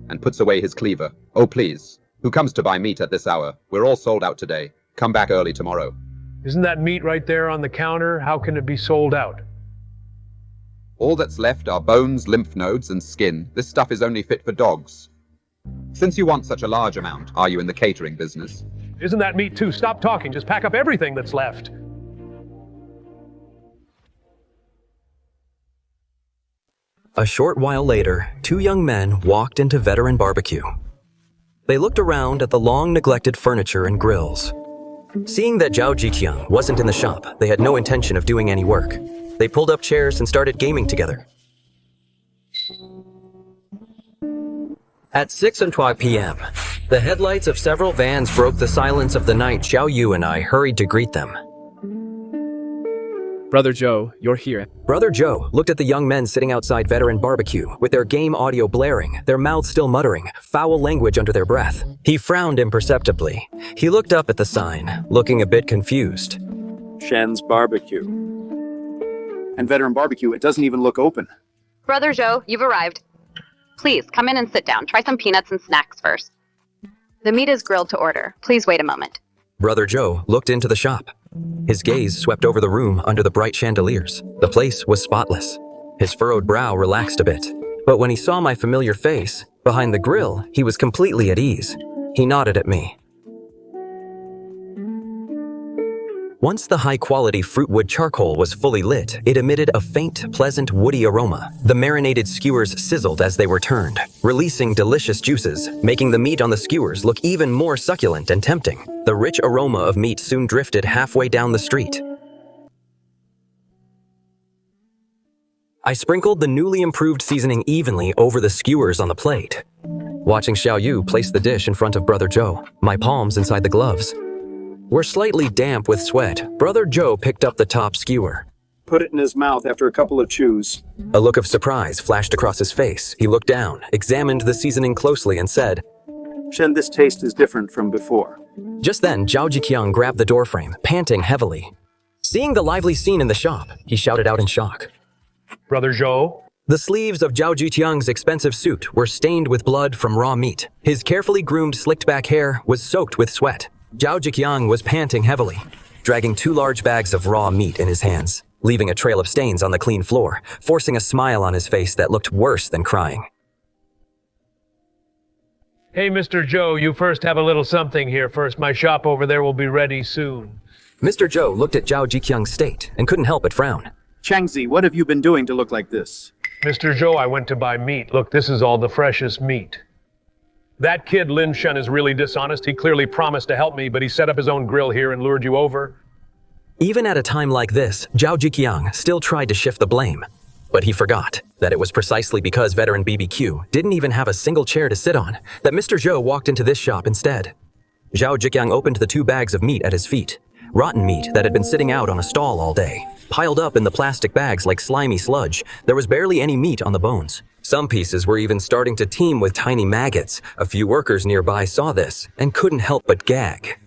And puts away his cleaver. Oh, please. Who comes to buy meat at this hour? We're all sold out today. Come back early tomorrow. Isn't that meat right there on the counter? How can it be sold out? All that's left are bones, lymph nodes, and skin. This stuff is only fit for dogs. Since you want such a large amount, are you in the catering business? Isn't that meat too? Stop talking. Just pack up everything that's left. A short while later, 2 young men walked into Veteran Barbecue. They looked around at the long-neglected furniture and grills. Seeing that Zhao Ziqiang wasn't in the shop, they had no intention of doing any work. They pulled up chairs and started gaming together. At 6:12 p.m., the headlights of several vans broke the silence of the night. Xiao Yu and I hurried to greet them. Brother Joe, you're here. Brother Joe looked at the young men sitting outside Veteran Barbecue, with their game audio blaring, their mouths still muttering, foul language under their breath. He frowned imperceptibly. He looked up at the sign, looking a bit confused. Shen's Barbecue. And Veteran Barbecue, it doesn't even look open. Brother Joe, you've arrived. Please, come in and sit down. Try some peanuts and snacks first. The meat is grilled to order. Please wait a moment. Brother Joe looked into the shop. His gaze swept over the room under the bright chandeliers. The place was spotless. His furrowed brow relaxed a bit. But when he saw my familiar face, behind the grill, he was completely at ease. He nodded at me. Once the high-quality fruitwood charcoal was fully lit, it emitted a faint, pleasant, woody aroma. The marinated skewers sizzled as they were turned, releasing delicious juices, making the meat on the skewers look even more succulent and tempting. The rich aroma of meat soon drifted halfway down the street. I sprinkled the newly improved seasoning evenly over the skewers on the plate. Watching Xiao Yu place the dish in front of Brother Joe, my palms inside the gloves were slightly damp with sweat. Brother Joe picked up the top skewer. Put it in his mouth after a couple of chews. A look of surprise flashed across his face. He looked down, examined the seasoning closely, and said, Shen, this taste is different from before. Just then, Zhao Ziqiang grabbed the doorframe, panting heavily. Seeing the lively scene in the shop, he shouted out in shock. Brother Joe? The sleeves of Zhao Ziqiang's expensive suit were stained with blood from raw meat. His carefully groomed, slicked-back hair was soaked with sweat. Zhao Ziqiang was panting heavily, dragging 2 large bags of raw meat in his hands, leaving a trail of stains on the clean floor, forcing a smile on his face that looked worse than crying. Hey, Mr. Joe, you first have a little something here first. My shop over there will be ready soon. Mr. Joe looked at Zhao Jiqiang's state and couldn't help but frown. Changzi, what have you been doing to look like this? Mr. Joe, I went to buy meat. Look, this is all the freshest meat. That kid Lin Shen is really dishonest. He clearly promised to help me, but he set up his own grill here and lured you over. Even at a time like this, Zhao Jiqiang still tried to shift the blame. But he forgot that it was precisely because veteran BBQ didn't even have a single chair to sit on that Mr. Zhou walked into this shop instead. Zhao Jiqiang opened the 2 bags of meat at his feet. Rotten meat that had been sitting out on a stall all day. Piled up in the plastic bags like slimy sludge, there was barely any meat on the bones. Some pieces were even starting to teem with tiny maggots. A few workers nearby saw this and couldn't help but gag.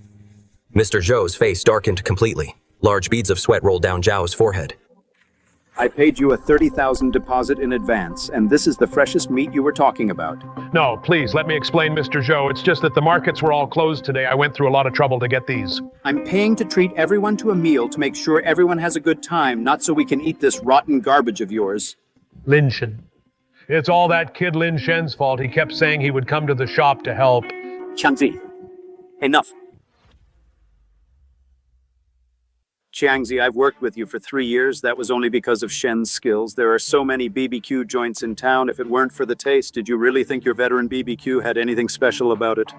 Mr. Zhou's face darkened completely. Large beads of sweat rolled down Zhao's forehead. I paid you a 30,000 deposit in advance, and this is the freshest meat you were talking about. No, please, let me explain, Mr. Zhou. It's just that the markets were all closed today. I went through a lot of trouble to get these. I'm paying to treat everyone to a meal to make sure everyone has a good time, not so we can eat this rotten garbage of yours. Lin Shen. It's all that kid Lin Shen's fault. He kept saying he would come to the shop to help. Changzi, enough. Changzi, I've worked with you for 3 years. That was only because of Shen's skills. There are so many BBQ joints in town. If it weren't for the taste, did you really think your veteran BBQ had anything special about it?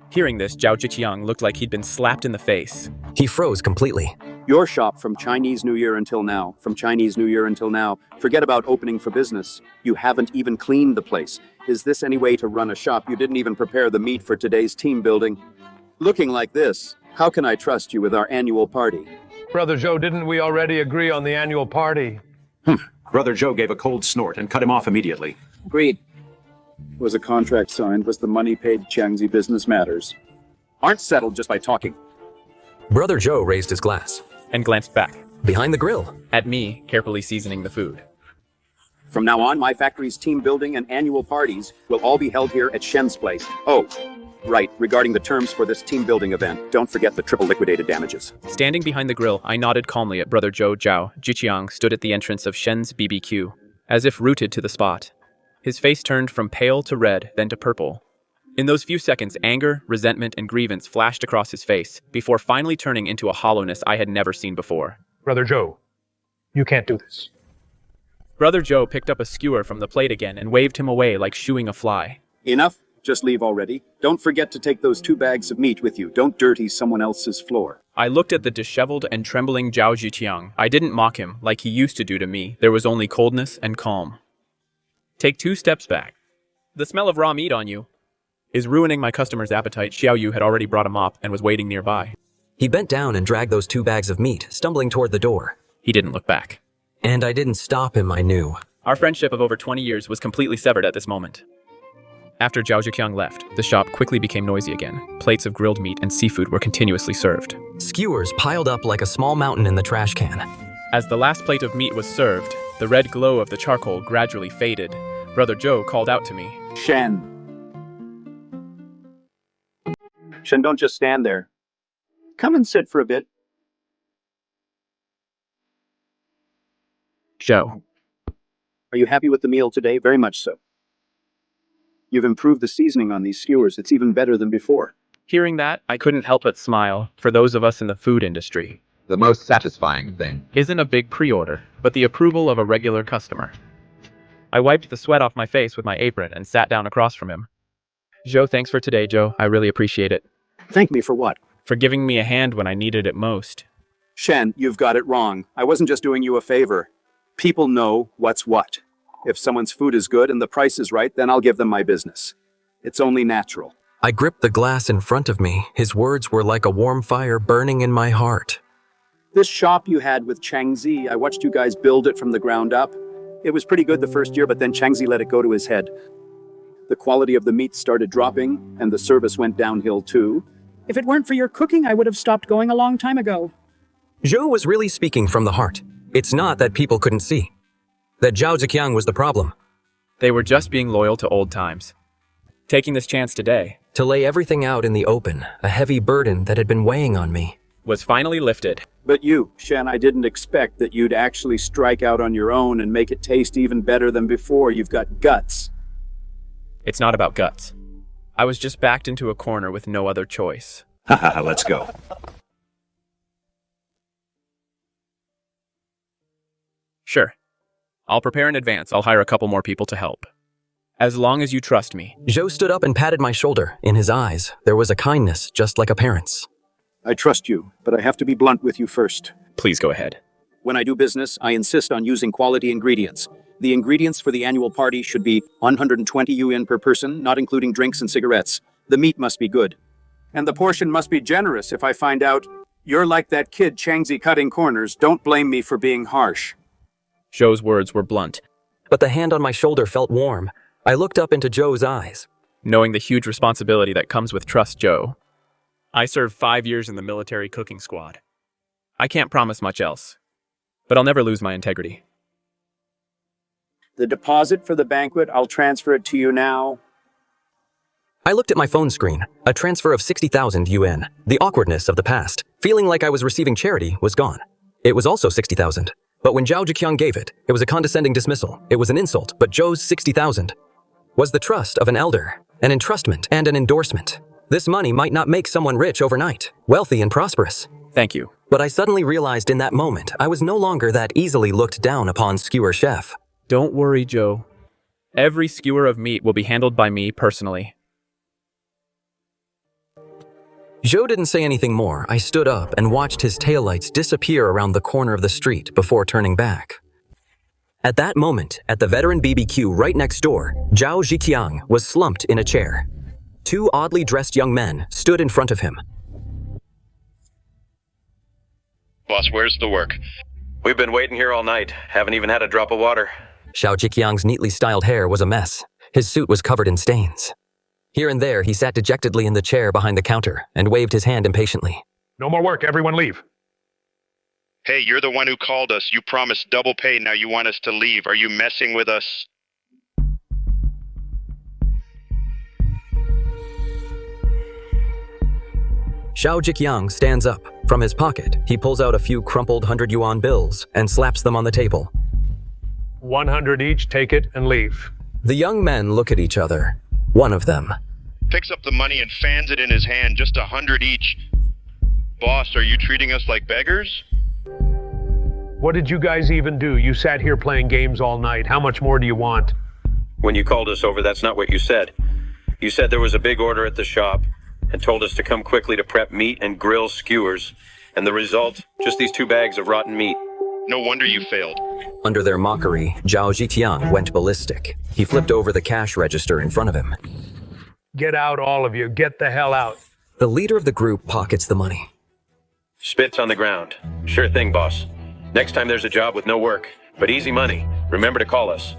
Hearing this, Zhao Jiqiang looked like he'd been slapped in the face. He froze completely. Your shop from Chinese New Year until now, forget about opening for business. You haven't even cleaned the place. Is this any way to run a shop? You didn't even prepare the meat for today's team building. Looking like this, how can I trust you with our annual party? Brother Zhou, didn't we already agree on the annual party? Brother Joe gave a cold snort and cut him off immediately. Agreed. Was a contract signed? Was the money paid? Changzi, business matters aren't settled just by talking. Brother Zhou raised his glass and glanced back. Behind the grill. At me, carefully seasoning the food. From now on, my factory's team building and annual parties will all be held here at Shen's place. Oh, right, regarding the terms for this team building event, don't forget the triple liquidated damages. Standing behind the grill, I nodded calmly at Brother Zhao Jiqiang stood at the entrance of Shen's BBQ, as if rooted to the spot. His face turned from pale to red, then to purple. In those few seconds, anger, resentment, and grievance flashed across his face, before finally turning into a hollowness I had never seen before. Brother Zhou, you can't do this. Brother Zhou picked up a skewer from the plate again and waved him away like shooing a fly. Enough. Just leave already. Don't forget to take those 2 bags of meat with you. Don't dirty someone else's floor. I looked at the disheveled and trembling Zhao Jiqiang. I didn't mock him like he used to do to me. There was only coldness and calm. Take 2 steps back. The smell of raw meat on you is ruining my customer's appetite. Xiao Yu had already brought a mop and was waiting nearby. He bent down and dragged those 2 bags of meat, stumbling toward the door. He didn't look back. And I didn't stop him, I knew. Our friendship of over 20 years was completely severed at this moment. After Zhao Jiqiang left, the shop quickly became noisy again. Plates of grilled meat and seafood were continuously served. Skewers piled up like a small mountain in the trash can. As the last plate of meat was served, the red glow of the charcoal gradually faded. Brother Zhou called out to me. Shen, don't just stand there. Come and sit for a bit. Zhou. Are you happy with the meal today? Very much so. You've improved the seasoning on these skewers. It's even better than before. Hearing that, I couldn't help but smile. For those of us in the food industry, The most satisfying thing isn't a big pre-order, but the approval of a regular customer. I wiped the sweat off my face with my apron and sat down across from him. Zhou, thanks for today, Zhou. I really appreciate it. Thank me for what? For giving me a hand when I needed it most. Shen, you've got it wrong. I wasn't just doing you a favor. People know what's what. If someone's food is good and the price is right, then I'll give them my business. It's only natural. I gripped the glass in front of me. His words were like a warm fire burning in my heart. This shop you had with Changzi, I watched you guys build it from the ground up. It was pretty good the first year, but then Changzi let it go to his head. The quality of the meat started dropping, and the service went downhill too. If it weren't for your cooking, I would have stopped going a long time ago. Zhou was really speaking from the heart. It's not that people couldn't see. That Zhao Jiqiang was the problem. They were just being loyal to old times. Taking this chance today, to lay everything out in the open, a heavy burden that had been weighing on me, was finally lifted. But you, Shen, I didn't expect that you'd actually strike out on your own and make it taste even better than before. You've got guts. It's not about guts. I was just backed into a corner with no other choice. Haha, let's go. Sure. I'll prepare in advance. I'll hire a couple more people to help. As long as you trust me. Zhou stood up and patted my shoulder. In his eyes, there was a kindness just like a parent's. I trust you, but I have to be blunt with you first. Please go ahead. When I do business, I insist on using quality ingredients. The ingredients for the annual party should be 120 yuan per person, not including drinks and cigarettes. The meat must be good. And the portion must be generous if I find out you're like that kid Changzi cutting corners. Don't blame me for being harsh. Zhou's words were blunt. But the hand on my shoulder felt warm. I looked up into Zhou's eyes. Knowing the huge responsibility that comes with trust, Zhou. I served 5 years in the military cooking squad. I can't promise much else, but I'll never lose my integrity. The deposit for the banquet, I'll transfer it to you now. I looked at my phone screen. A transfer of 60,000 yuan. The awkwardness of the past, feeling like I was receiving charity, was gone. It was also 60,000. But when Zhao Jiqiang gave it, it was a condescending dismissal. It was an insult, but Zhou's 60,000 was the trust of an elder, an entrustment, and an endorsement. This money might not make someone rich overnight, wealthy and prosperous. Thank you. But I suddenly realized in that moment I was no longer that easily looked down upon skewer chef. Don't worry, Zhou. Every skewer of meat will be handled by me personally. Zhou didn't say anything more. I stood up and watched his taillights disappear around the corner of the street before turning back. At that moment, at the veteran BBQ right next door, Zhao Jiqiang was slumped in a chair. 2 oddly dressed young men stood in front of him. Boss, where's the work? We've been waiting here all night. Haven't even had a drop of water. Zhao Jiqiang's neatly styled hair was a mess. His suit was covered in stains. Here and there, he sat dejectedly in the chair behind the counter and waved his hand impatiently. No more work. Everyone leave. Hey, you're the one who called us. You promised double pay. Now you want us to leave. Are you messing with us? Zhao Jiqiang stands up. From his pocket, he pulls out a few crumpled 100 yuan bills and slaps them on the table. 100 each. Take it and leave. The young men look at each other. One of them Picks up the money and fans it in his hand, just 100 each. Boss, are you treating us like beggars? What did you guys even do? You sat here playing games all night. How much more do you want? When you called us over, that's not what you said. You said there was a big order at the shop and told us to come quickly to prep meat and grill skewers. And the result, just these 2 bags of rotten meat. No wonder you failed. Under their mockery, Zhao Jiqiang went ballistic. He flipped over the cash register in front of him. Get out, all of you. Get the hell out. The leader of the group pockets the money. Spits on the ground. Sure thing, boss. Next time there's a job with no work, but easy money, remember to call us.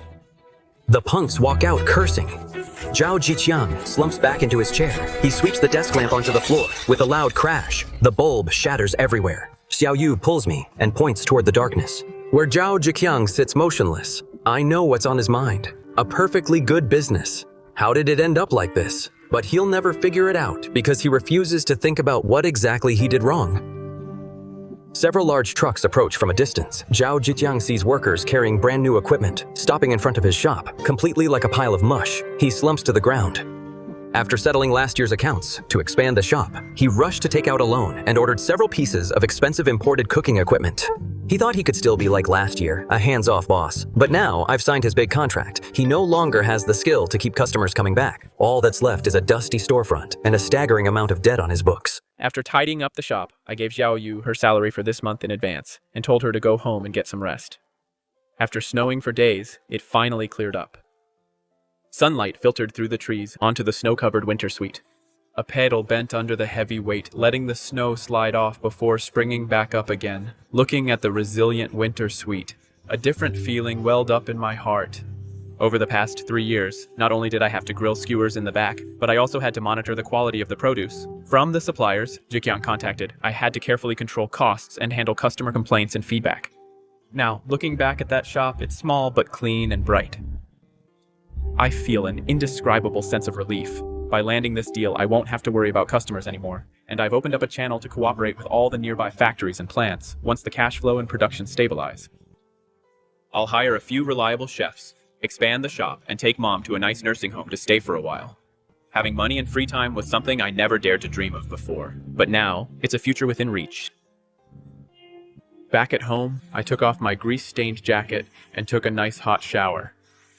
The punks walk out cursing. Zhao Jiqiang slumps back into his chair. He sweeps the desk lamp onto the floor with a loud crash. The bulb shatters everywhere. Xiao Yu pulls me and points toward the darkness. Where Zhao Jiqiang sits motionless, I know what's on his mind. A perfectly good business. How did it end up like this? But he'll never figure it out because he refuses to think about what exactly he did wrong. Several large trucks approach from a distance. Zhao Jiqiang sees workers carrying brand new equipment, stopping in front of his shop, completely like a pile of mush. He slumps to the ground. After settling last year's accounts to expand the shop, he rushed to take out a loan and ordered several pieces of expensive imported cooking equipment. He thought he could still be like last year, a hands-off boss. But now I've signed his big contract. He no longer has the skill to keep customers coming back. All that's left is a dusty storefront and a staggering amount of debt on his books. After tidying up the shop, I gave Xiao Yu her salary for this month in advance and told her to go home and get some rest. After snowing for days, it finally cleared up. Sunlight filtered through the trees onto the snow-covered winter suite. A pedal bent under the heavy weight, letting the snow slide off before springing back up again. Looking at the resilient winter suite, a different feeling welled up in my heart. Over the past 3 years, not only did I have to grill skewers in the back, but I also had to monitor the quality of the produce. From the suppliers Jiqiang contacted, I had to carefully control costs and handle customer complaints and feedback. Now, looking back at that shop, it's small but clean and bright. I feel an indescribable sense of relief. By landing this deal, I won't have to worry about customers anymore, and I've opened up a channel to cooperate with all the nearby factories and plants once the cash flow and production stabilize. I'll hire a few reliable chefs, expand the shop, and take Mom to a nice nursing home to stay for a while. Having money and free time was something I never dared to dream of before, but now it's a future within reach. Back at home, I took off my grease-stained jacket and took a nice hot shower.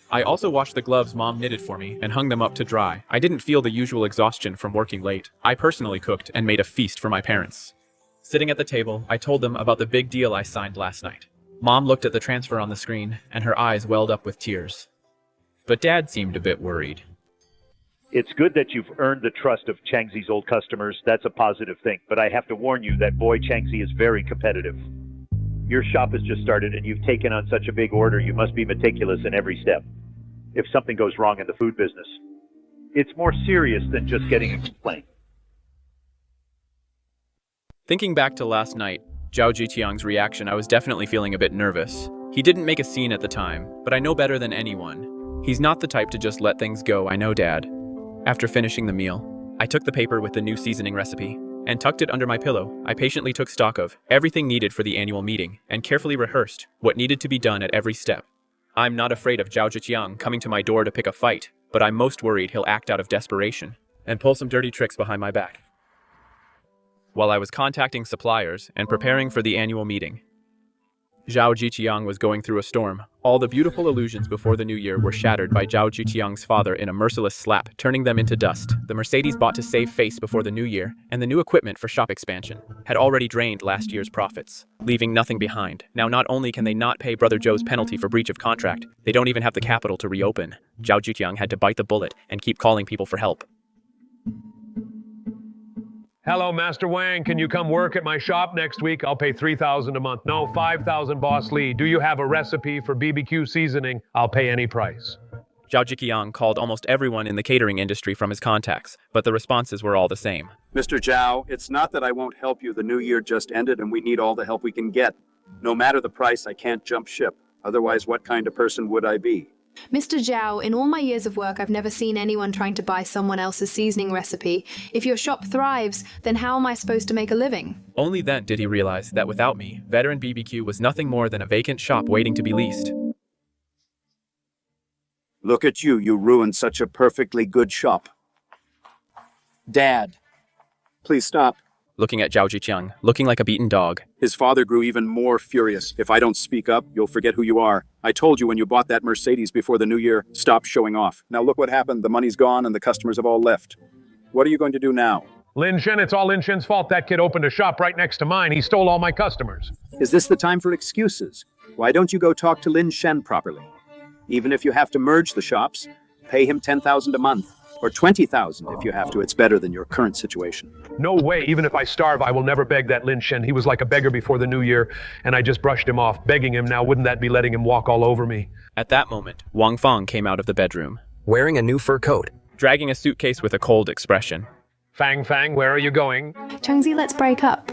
I also washed the gloves Mom knitted for me and hung them up to dry. I didn't feel the usual exhaustion from working late. I personally cooked and made a feast for my parents. Sitting at the table, I told them about the big deal I signed last night. Mom looked at the transfer on the screen, and her eyes welled up with tears. But Dad seemed a bit worried. It's good that you've earned the trust of Changzi's old customers. That's a positive thing. But I have to warn you that boy Changzi is very competitive. Your shop has just started and you've taken on such a big order, you must be meticulous in every step. If something goes wrong in the food business, it's more serious than just getting a complaint. Thinking back to last night, Zhao Jiqiang's reaction, I was definitely feeling a bit nervous. He didn't make a scene at the time, but I know better than anyone. He's not the type to just let things go, I know, Dad. After finishing the meal, I took the paper with the new seasoning recipe and tucked it under my pillow. I patiently took stock of everything needed for the annual meeting and carefully rehearsed what needed to be done at every step. I'm not afraid of Zhao Jiqiang coming to my door to pick a fight, but I'm most worried he'll act out of desperation and pull some dirty tricks behind my back. While I was contacting suppliers and preparing for the annual meeting, Zhao Jiqiang was going through a storm. All the beautiful illusions before the new year were shattered by Zhao Jiqiang's father in a merciless slap, turning them into dust. The Mercedes bought to save face before the new year, and the new equipment for shop expansion, had already drained last year's profits, leaving nothing behind. Now not only can they not pay Brother Joe's penalty for breach of contract, they don't even have the capital to reopen. Zhao Jiqiang had to bite the bullet and keep calling people for help. Hello, Master Wang. Can you come work at my shop next week? I'll pay $3,000 a month. No, $5,000, Boss Lee. Do you have a recipe for BBQ seasoning? I'll pay any price. Zhao Jiqiang called almost everyone in the catering industry from his contacts, but the responses were all the same. Mr. Zhao, it's not that I won't help you. The new year just ended and we need all the help we can get. No matter the price, I can't jump ship. Otherwise, what kind of person would I be? Mr. Zhao, in all my years of work, I've never seen anyone trying to buy someone else's seasoning recipe. If your shop thrives, then how am I supposed to make a living? Only then did he realize that without me, Veteran BBQ was nothing more than a vacant shop waiting to be leased. Look at you, you ruined such a perfectly good shop. Dad, please stop. Looking at Zhao Jiqiang, looking like a beaten dog. His father grew even more furious. If I don't speak up, you'll forget who you are. I told you when you bought that Mercedes before the new year, stop showing off. Now look what happened. The money's gone and the customers have all left. What are you going to do now? Lin Shen, it's all Lin Shen's fault. That kid opened a shop right next to mine. He stole all my customers. Is this the time for excuses? Why don't you go talk to Lin Shen properly? Even if you have to merge the shops, pay him $10,000 a month. Or $20,000 if you have to. It's better than your current situation. No way. Even if I starve, I will never beg that Lin Shen. He was like a beggar before the new year, and I just brushed him off. Begging him now, wouldn't that be letting him walk all over me? At that moment, Wang Fang came out of the bedroom, wearing a new fur coat, dragging a suitcase with a cold expression. Fang, where are you going? Changzi, let's break up.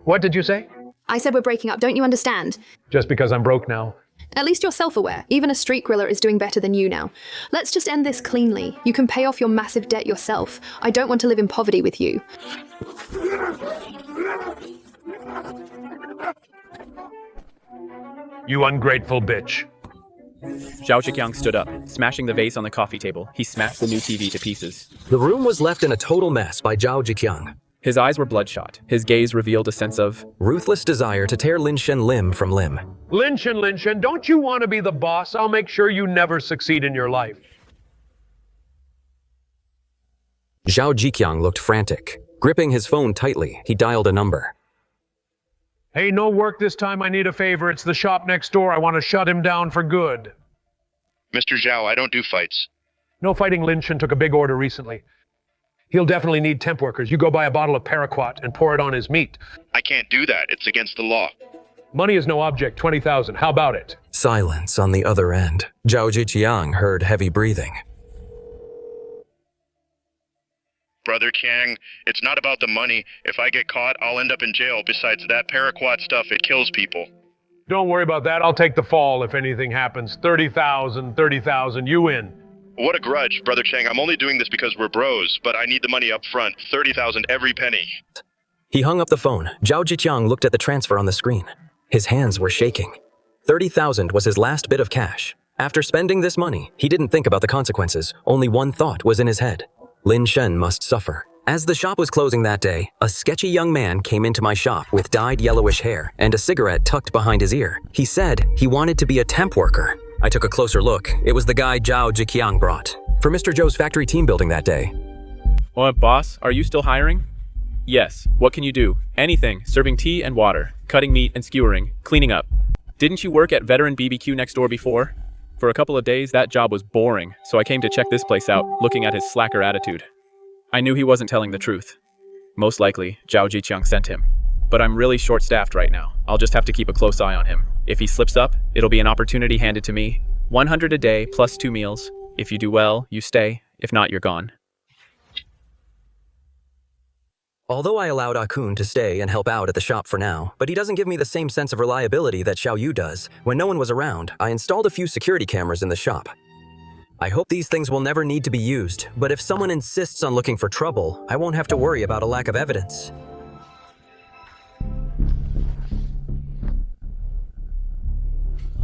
What did you say? I said we're breaking up, don't you understand? Just because I'm broke now. At least you're self-aware. Even a street griller is doing better than you now. Let's just end this cleanly. You can pay off your massive debt yourself. I don't want to live in poverty with you. You ungrateful bitch. Zhao Jiqiang stood up, smashing the vase on the coffee table. He smashed the new TV to pieces. The room was left in a total mess by Zhao Jiqiang. His eyes were bloodshot. His gaze revealed a sense of ruthless desire to tear Lin Shen limb from limb. Lin Shen, don't you want to be the boss? I'll make sure you never succeed in your life. Zhao Jiqiang looked frantic. Gripping his phone tightly, he dialed a number. Hey, no work this time. I need a favor. It's the shop next door. I want to shut him down for good. Mr. Zhao, I don't do fights. No fighting. Lin Shen took a big order recently. He'll definitely need temp workers. You go buy a bottle of paraquat and pour it on his meat. I can't do that. It's against the law. Money is no object. 20,000. How about it? Silence on the other end. Zhao Jiqiang heard heavy breathing. Brother Chang, it's not about the money. If I get caught, I'll end up in jail. Besides that paraquat stuff, it kills people. Don't worry about that. I'll take the fall if anything happens. 30,000, you win. What a grudge, Brother Chang. I'm only doing this because we're bros, but I need the money up front. 30,000 every penny. He hung up the phone. Zhao Jiqiang looked at the transfer on the screen. His hands were shaking. 30,000 was his last bit of cash. After spending this money, he didn't think about the consequences. Only one thought was in his head. Lin Shen must suffer. As the shop was closing that day, a sketchy young man came into my shop with dyed yellowish hair and a cigarette tucked behind his ear. He said he wanted to be a temp worker. I took a closer look. It was the guy Zhao Jiqiang brought for Mr. Zhou's factory team building that day. Boss, are you still hiring? Yes. What can you do? Anything. Serving tea and water, cutting meat and skewering, cleaning up. Didn't you work at Veteran BBQ next door before? For a couple of days, that job was boring, so I came to check this place out, looking at his slacker attitude. I knew he wasn't telling the truth. Most likely, Zhao Jiqiang sent him. But I'm really short-staffed right now. I'll just have to keep a close eye on him. If he slips up, it'll be an opportunity handed to me. 100 a day plus 2 meals. If you do well, you stay. If not, you're gone. Although I allowed Akun to stay and help out at the shop for now, but he doesn't give me the same sense of reliability that Xiaoyu does. When no one was around, I installed a few security cameras in the shop. I hope these things will never need to be used, but if someone insists on looking for trouble, I won't have to worry about a lack of evidence.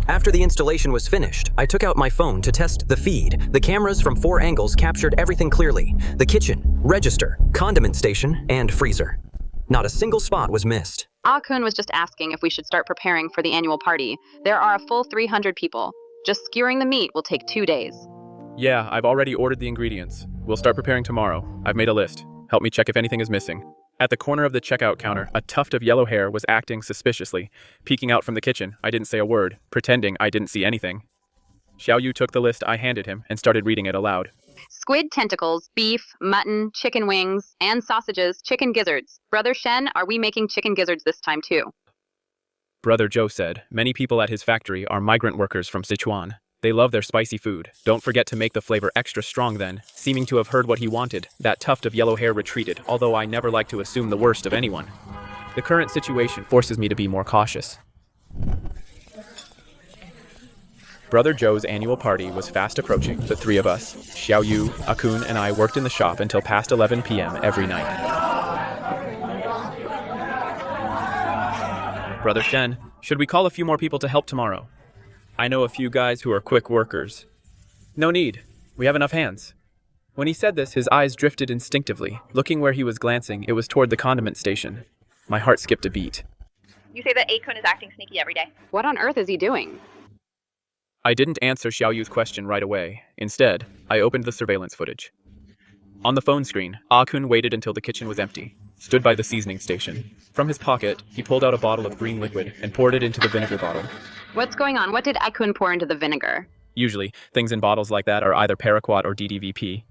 After the installation was finished, I took out my phone to test the feed. The cameras from 4 angles captured everything clearly: the kitchen, register, condiment station, and freezer. Not a single spot was missed. Akun was just asking if we should start preparing for the annual party. There are a full 300 people. Just skewering the meat will take 2 days. Yeah, I've already ordered the ingredients. We'll start preparing tomorrow. I've made a list. Help me check if anything is missing. At the corner of the checkout counter, a tuft of yellow hair was acting suspiciously. Peeking out from the kitchen, I didn't say a word, pretending I didn't see anything. Xiaoyu took the list I handed him and started reading it aloud. Squid tentacles, beef, mutton, chicken wings, and sausages, chicken gizzards. Brother Shen, are we making chicken gizzards this time too? Brother Zhou said, many people at his factory are migrant workers from Sichuan. They love their spicy food. Don't forget to make the flavor extra strong then. Seeming to have heard what he wanted, that tuft of yellow hair retreated, although I never like to assume the worst of anyone. The current situation forces me to be more cautious. Brother Zhou's annual party was fast approaching. The 3 of us, Xiaoyu, Akun, and I worked in the shop until past 11 p.m. every night. Brother Shen, should we call a few more people to help tomorrow? I know a few guys who are quick workers. No need. We have enough hands. When he said this, his eyes drifted instinctively. Looking where he was glancing, it was toward the condiment station. My heart skipped a beat. You say that Akun is acting sneaky every day. What on earth is he doing? I didn't answer Xiaoyu's question right away. Instead, I opened the surveillance footage. On the phone screen, Akun waited until the kitchen was empty, stood by the seasoning station. From his pocket, he pulled out a bottle of green liquid and poured it into the vinegar bottle. What's going on? What did Akun pour into the vinegar? Usually, things in bottles like that are either paraquat or DDVP.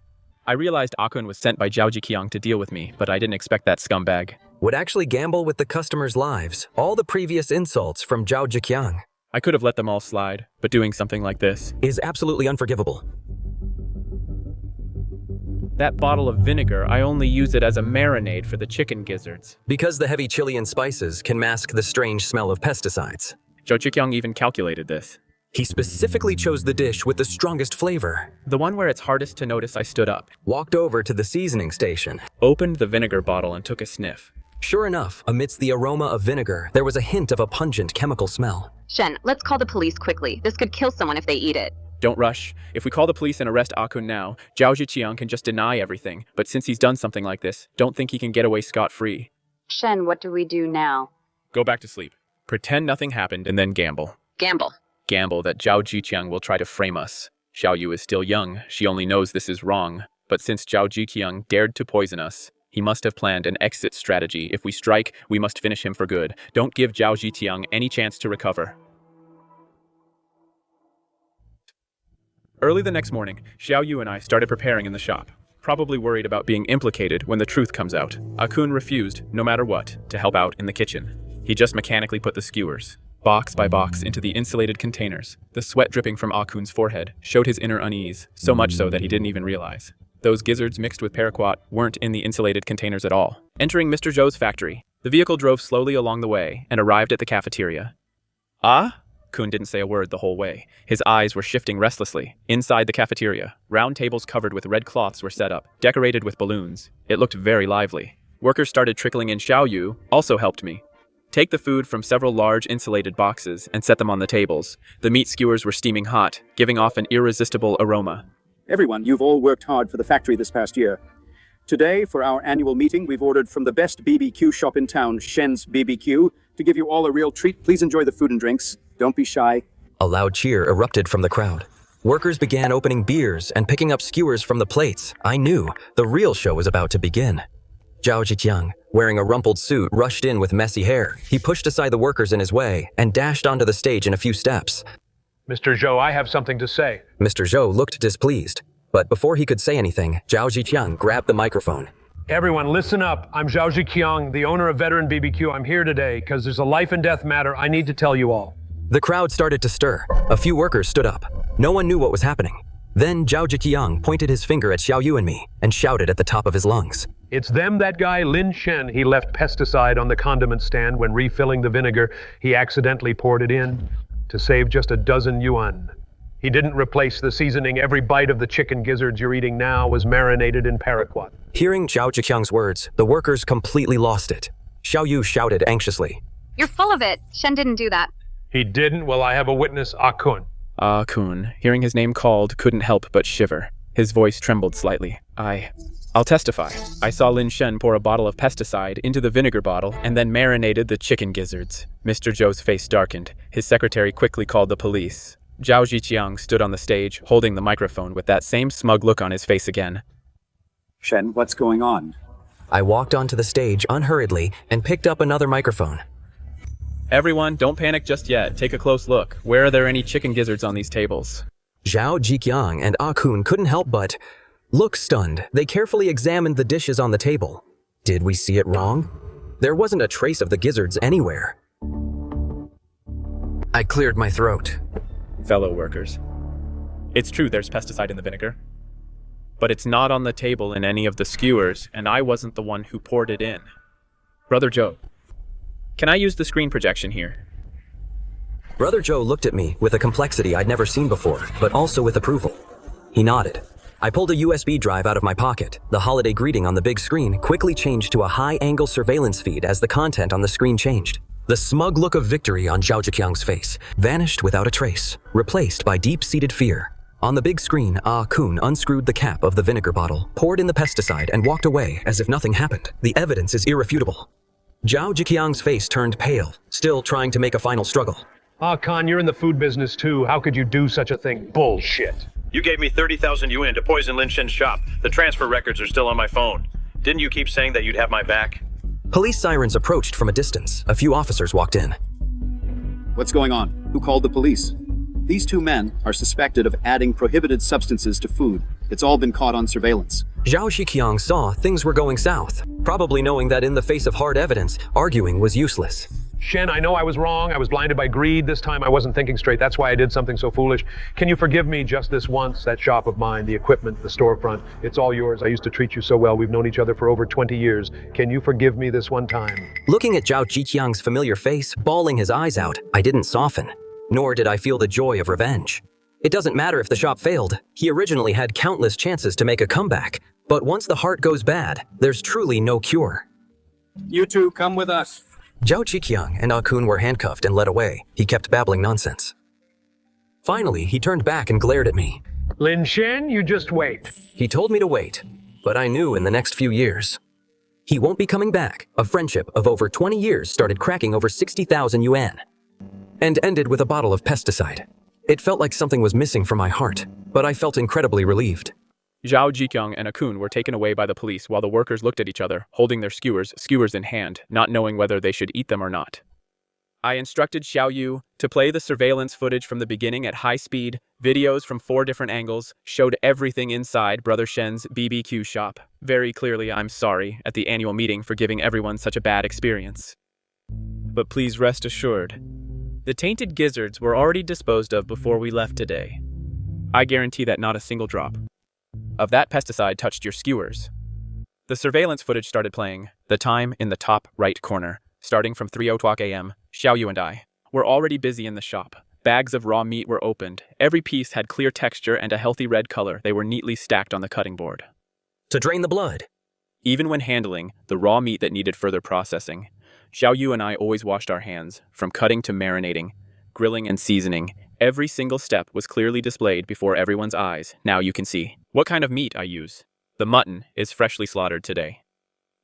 I realized Akun was sent by Zhao Jiqiang to deal with me, but I didn't expect that scumbag. Would actually gamble with the customers' lives. All the previous insults from Zhao Jiqiang. I could have let them all slide, but doing something like this is absolutely unforgivable. That bottle of vinegar, I only use it as a marinade for the chicken gizzards. Because the heavy chili and spices can mask the strange smell of pesticides. Zhao Jiqiang even calculated this. He specifically chose the dish with the strongest flavor. The one where it's hardest to notice. I stood up, walked over to the seasoning station, opened the vinegar bottle and took a sniff. Sure enough, amidst the aroma of vinegar, there was a hint of a pungent chemical smell. Shen, let's call the police quickly. This could kill someone if they eat it. Don't rush. If we call the police and arrest Akun now, Zhao Jiqiang can just deny everything. But since he's done something like this, don't think he can get away scot-free. Shen, what do we do now? Go back to sleep. Pretend nothing happened and then gamble. Gamble. Gamble that Zhao Jiqiang will try to frame us. Xiaoyu is still young. She only knows this is wrong. But since Zhao Jiqiang dared to poison us, he must have planned an exit strategy. If we strike, we must finish him for good. Don't give Zhao Jiqiang any chance to recover. Early the next morning, Xiaoyu and I started preparing in the shop, probably worried about being implicated when the truth comes out. Akun refused, no matter what, to help out in the kitchen. He just mechanically put the skewers, box by box, into the insulated containers. The sweat dripping from Akun's forehead showed his inner unease, so much so that he didn't even realize. Those gizzards mixed with paraquat weren't in the insulated containers at all. Entering Mr. Zhou's factory, the vehicle drove slowly along the way and arrived at the cafeteria. Ah? Kun didn't say a word the whole way. His eyes were shifting restlessly. Inside the cafeteria, round tables covered with red cloths were set up, decorated with balloons. It looked very lively. Workers started trickling in. Xiaoyu also helped me. Take the food from several large insulated boxes and set them on the tables. The meat skewers were steaming hot, giving off an irresistible aroma. Everyone, you've all worked hard for the factory this past year. Today, for our annual meeting, we've ordered from the best BBQ shop in town, Shen's BBQ. To give you all a real treat, please enjoy the food and drinks. Don't be shy. A loud cheer erupted from the crowd. Workers began opening beers and picking up skewers from the plates. I knew the real show was about to begin. Zhao Jiqiang, wearing a rumpled suit, rushed in with messy hair. He pushed aside the workers in his way and dashed onto the stage in a few steps. Mr. Zhou, I have something to say. Mr. Zhou looked displeased, but before he could say anything, Zhao Jiqiang grabbed the microphone. Everyone, listen up. I'm Zhao Jiqiang, the owner of Veteran BBQ. I'm here today because there's a life and death matter I need to tell you all. The crowd started to stir. A few workers stood up. No one knew what was happening. Then Zhao Jiqiang pointed his finger at Xiaoyu and me and shouted at the top of his lungs. It's them, that guy, Lin Shen. He left pesticide on the condiment stand when refilling the vinegar. He accidentally poured it in to save just a dozen yuan. He didn't replace the seasoning. Every bite of the chicken gizzards you're eating now was marinated in paraquat. Hearing Zhao Jiqiang's words, the workers completely lost it. Xiaoyu shouted anxiously. You're full of it. Shen didn't do that. He didn't? Well, I have a witness, Kun. Kun, hearing his name called, couldn't help but shiver. His voice trembled slightly. I'll testify. I saw Lin Shen pour a bottle of pesticide into the vinegar bottle and then marinated the chicken gizzards. Mr. Zhou's face darkened. His secretary quickly called the police. Zhao Jiqiang stood on the stage, holding the microphone with that same smug look on his face again. Shen, what's going on? I walked onto the stage unhurriedly and picked up another microphone. Everyone, don't panic just yet. Take a close look. Where are there any chicken gizzards on these tables? Zhao Jiqiang and Kun couldn't help but look stunned. They carefully examined the dishes on the table. Did we see it wrong? There wasn't a trace of the gizzards anywhere. I cleared my throat. Fellow workers, it's true there's pesticide in the vinegar, but it's not on the table in any of the skewers, and I wasn't the one who poured it in. Brother Zhou, can I use the screen projection here? Brother Zhou looked at me with a complexity I'd never seen before, but also with approval. He nodded. I pulled a USB drive out of my pocket. The holiday greeting on the big screen quickly changed to a high-angle surveillance feed as the content on the screen changed. The smug look of victory on Zhao Jiqiang's face vanished without a trace, replaced by deep-seated fear. On the big screen, Kun unscrewed the cap of the vinegar bottle, poured in the pesticide, and walked away as if nothing happened. The evidence is irrefutable. Zhao Jiqiang's face turned pale, still trying to make a final struggle. Kun, you're in the food business too. How could you do such a thing? Bullshit. You gave me 30,000 yuan to poison Lin Shen's shop. The transfer records are still on my phone. Didn't you keep saying that you'd have my back? Police sirens approached from a distance. A few officers walked in. What's going on? Who called the police? These two men are suspected of adding prohibited substances to food. It's all been caught on surveillance. Zhao Jiqiang saw things were going south, probably knowing that in the face of hard evidence, arguing was useless. Shen, I know I was wrong. I was blinded by greed. This time I wasn't thinking straight. That's why I did something so foolish. Can you forgive me just this once? That shop of mine, the equipment, the storefront, it's all yours. I used to treat you so well. We've known each other for over 20 years. Can you forgive me this one time? Looking at Zhao Jiqiang's familiar face, bawling his eyes out, I didn't soften, nor did I feel the joy of revenge. It doesn't matter if the shop failed. He originally had countless chances to make a comeback. But once the heart goes bad, there's truly no cure. You two, come with us. Zhao Jiqiang and Kun were handcuffed and led away. He kept babbling nonsense. Finally, he turned back and glared at me. Lin Shen, you just wait. He told me to wait, but I knew in the next few years. He won't be coming back. A friendship of over 20 years started cracking over 60,000 yuan and ended with a bottle of pesticide. It felt like something was missing from my heart, but I felt incredibly relieved. Zhao Jiqiang and Kun were taken away by the police while the workers looked at each other, holding their skewers in hand, not knowing whether they should eat them or not. I instructed Xiaoyu to play the surveillance footage from the beginning at high speed. Videos from 4 different angles showed everything inside Brother Shen's BBQ shop. Very clearly, I'm sorry at the annual meeting for giving everyone such a bad experience. But please rest assured, the tainted gizzards were already disposed of before we left today. I guarantee that not a single drop of that pesticide touched your skewers. The surveillance footage started playing, the time in the top right corner. Starting from 3:00 a.m., Xiaoyu and I were already busy in the shop. Bags of raw meat were opened. Every piece had clear texture and a healthy red color. They were neatly stacked on the cutting board. To drain the blood. Even when handling the raw meat that needed further processing, Xiaoyu and I always washed our hands, from cutting to marinating, grilling and seasoning. Every single step was clearly displayed before everyone's eyes. Now you can see what kind of meat I use. The mutton is freshly slaughtered today.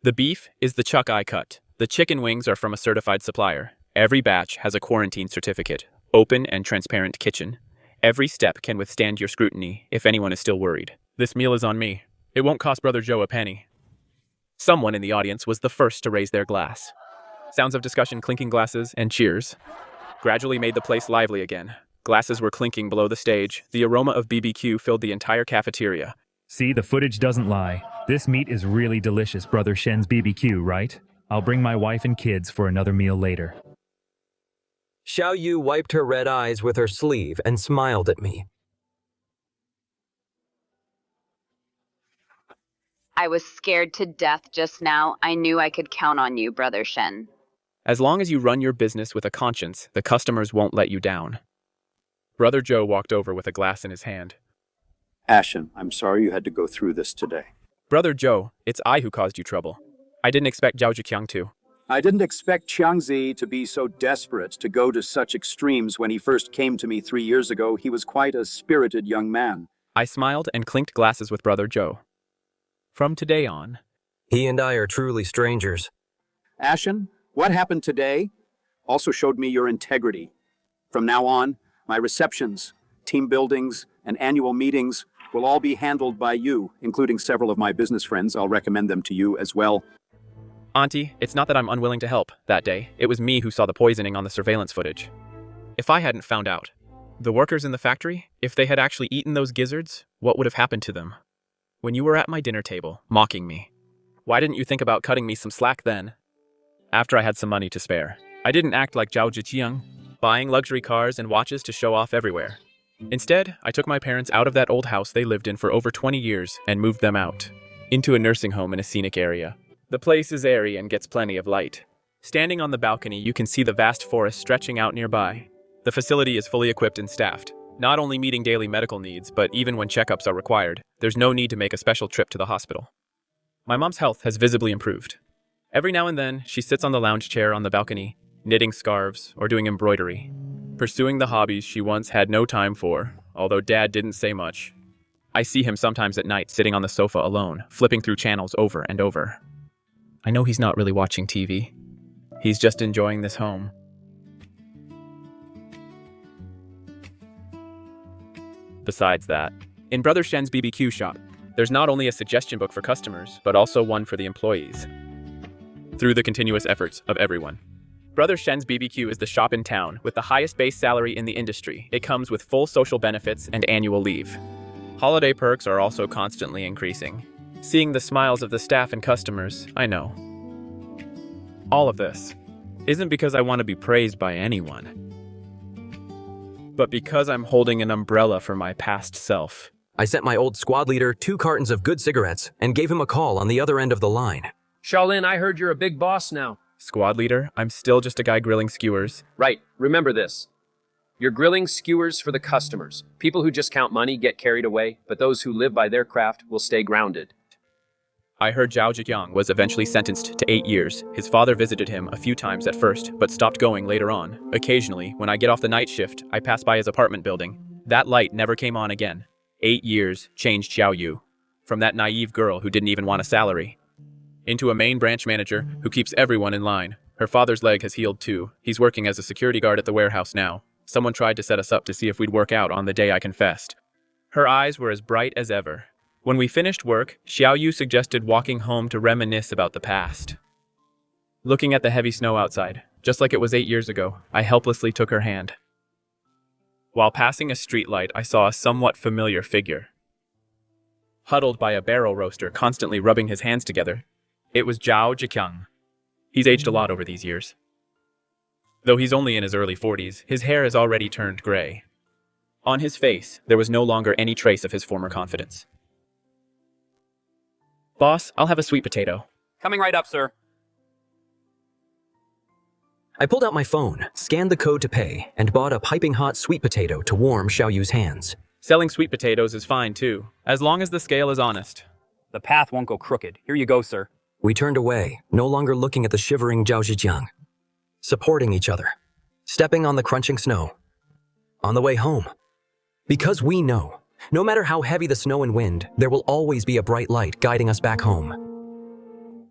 The beef is the chuck I cut. The chicken wings are from a certified supplier. Every batch has a quarantine certificate. Open and transparent kitchen. Every step can withstand your scrutiny if anyone is still worried. This meal is on me. It won't cost Brother Joe a penny. Someone in the audience was the first to raise their glass. Sounds of discussion, clinking glasses, and cheers gradually made the place lively again. Glasses were clinking below the stage. The aroma of BBQ filled the entire cafeteria. See, the footage doesn't lie. This meat is really delicious, Brother Shen's BBQ, right? I'll bring my wife and kids for another meal later. Xiao Yu wiped her red eyes with her sleeve and smiled at me. I was scared to death just now. I knew I could count on you, Brother Shen. As long as you run your business with a conscience, the customers won't let you down. Brother Joe walked over with a glass in his hand. Ashen, I'm sorry you had to go through this today. Brother Joe, it's I who caused you trouble. I didn't expect Zhao Zhiqiang to. I didn't expect Qiangzi to be so desperate to go to such extremes when he first came to me 3 years ago. He was quite a spirited young man. I smiled and clinked glasses with Brother Joe. From today on, he and I are truly strangers. Ashen, what happened today also showed me your integrity. From now on, my receptions, team buildings, and annual meetings will all be handled by you, including several of my business friends. I'll recommend them to you as well. Auntie, it's not that I'm unwilling to help. That day, it was me who saw the poisoning on the surveillance footage. If I hadn't found out, the workers in the factory, if they had actually eaten those gizzards, what would have happened to them? When you were at my dinner table, mocking me, why didn't you think about cutting me some slack then? After I had some money to spare, I didn't act like Zhao Zhiqiang, buying luxury cars and watches to show off everywhere. Instead, I took my parents out of that old house they lived in for over 20 years and moved them out, into a nursing home in a scenic area. The place is airy and gets plenty of light. Standing on the balcony, you can see the vast forest stretching out nearby. The facility is fully equipped and staffed, not only meeting daily medical needs, but even when checkups are required, there's no need to make a special trip to the hospital. My mom's health has visibly improved. Every now and then, she sits on the lounge chair on the balcony, knitting scarves or doing embroidery, pursuing the hobbies she once had no time for, although Dad didn't say much. I see him sometimes at night sitting on the sofa alone, flipping through channels over and over. I know he's not really watching TV. He's just enjoying this home. Besides that, in Brother Shen's BBQ shop, there's not only a suggestion book for customers, but also one for the employees. Through the continuous efforts of everyone. Brother Shen's BBQ is the shop in town with the highest base salary in the industry. It comes with full social benefits and annual leave. Holiday perks are also constantly increasing. Seeing the smiles of the staff and customers, I know. All of this isn't because I want to be praised by anyone, but because I'm holding an umbrella for my past self. I sent my old squad leader 2 cartons of good cigarettes and gave him a call on the other end of the line. Shaolin, I heard you're a big boss now. Squad leader, I'm still just a guy grilling skewers. Right, remember this. You're grilling skewers for the customers. People who just count money get carried away, but those who live by their craft will stay grounded. I heard Zhao Zhiqiang was eventually sentenced to 8 years. His father visited him a few times at first, but stopped going later on. Occasionally, when I get off the night shift, I pass by his apartment building. That light never came on again. 8 years changed Xiao Yu. From that naive girl who didn't even want a salary, into a main branch manager who keeps everyone in line. Her father's leg has healed too. He's working as a security guard at the warehouse now. Someone tried to set us up to see if we'd work out on the day I confessed. Her eyes were as bright as ever. When we finished work, Xiao Yu suggested walking home to reminisce about the past. Looking at the heavy snow outside, just like it was 8 years ago, I helplessly took her hand. While passing a streetlight, I saw a somewhat familiar figure. Huddled by a barrel roaster, constantly rubbing his hands together, it was Zhao Zhiqiang. He's aged a lot over these years. Though he's only in his early 40s, his hair has already turned gray. On his face, there was no longer any trace of his former confidence. Boss, I'll have a sweet potato. Coming right up, sir. I pulled out my phone, scanned the code to pay, and bought a piping hot sweet potato to warm Xiao Yu's hands. Selling sweet potatoes is fine too, as long as the scale is honest. The path won't go crooked. Here you go, sir. We turned away, no longer looking at the shivering Zhao Zhiqiang. Supporting each other, stepping on the crunching snow. On the way home. Because we know, No matter how heavy the snow and wind, there will always be a bright light guiding us back home.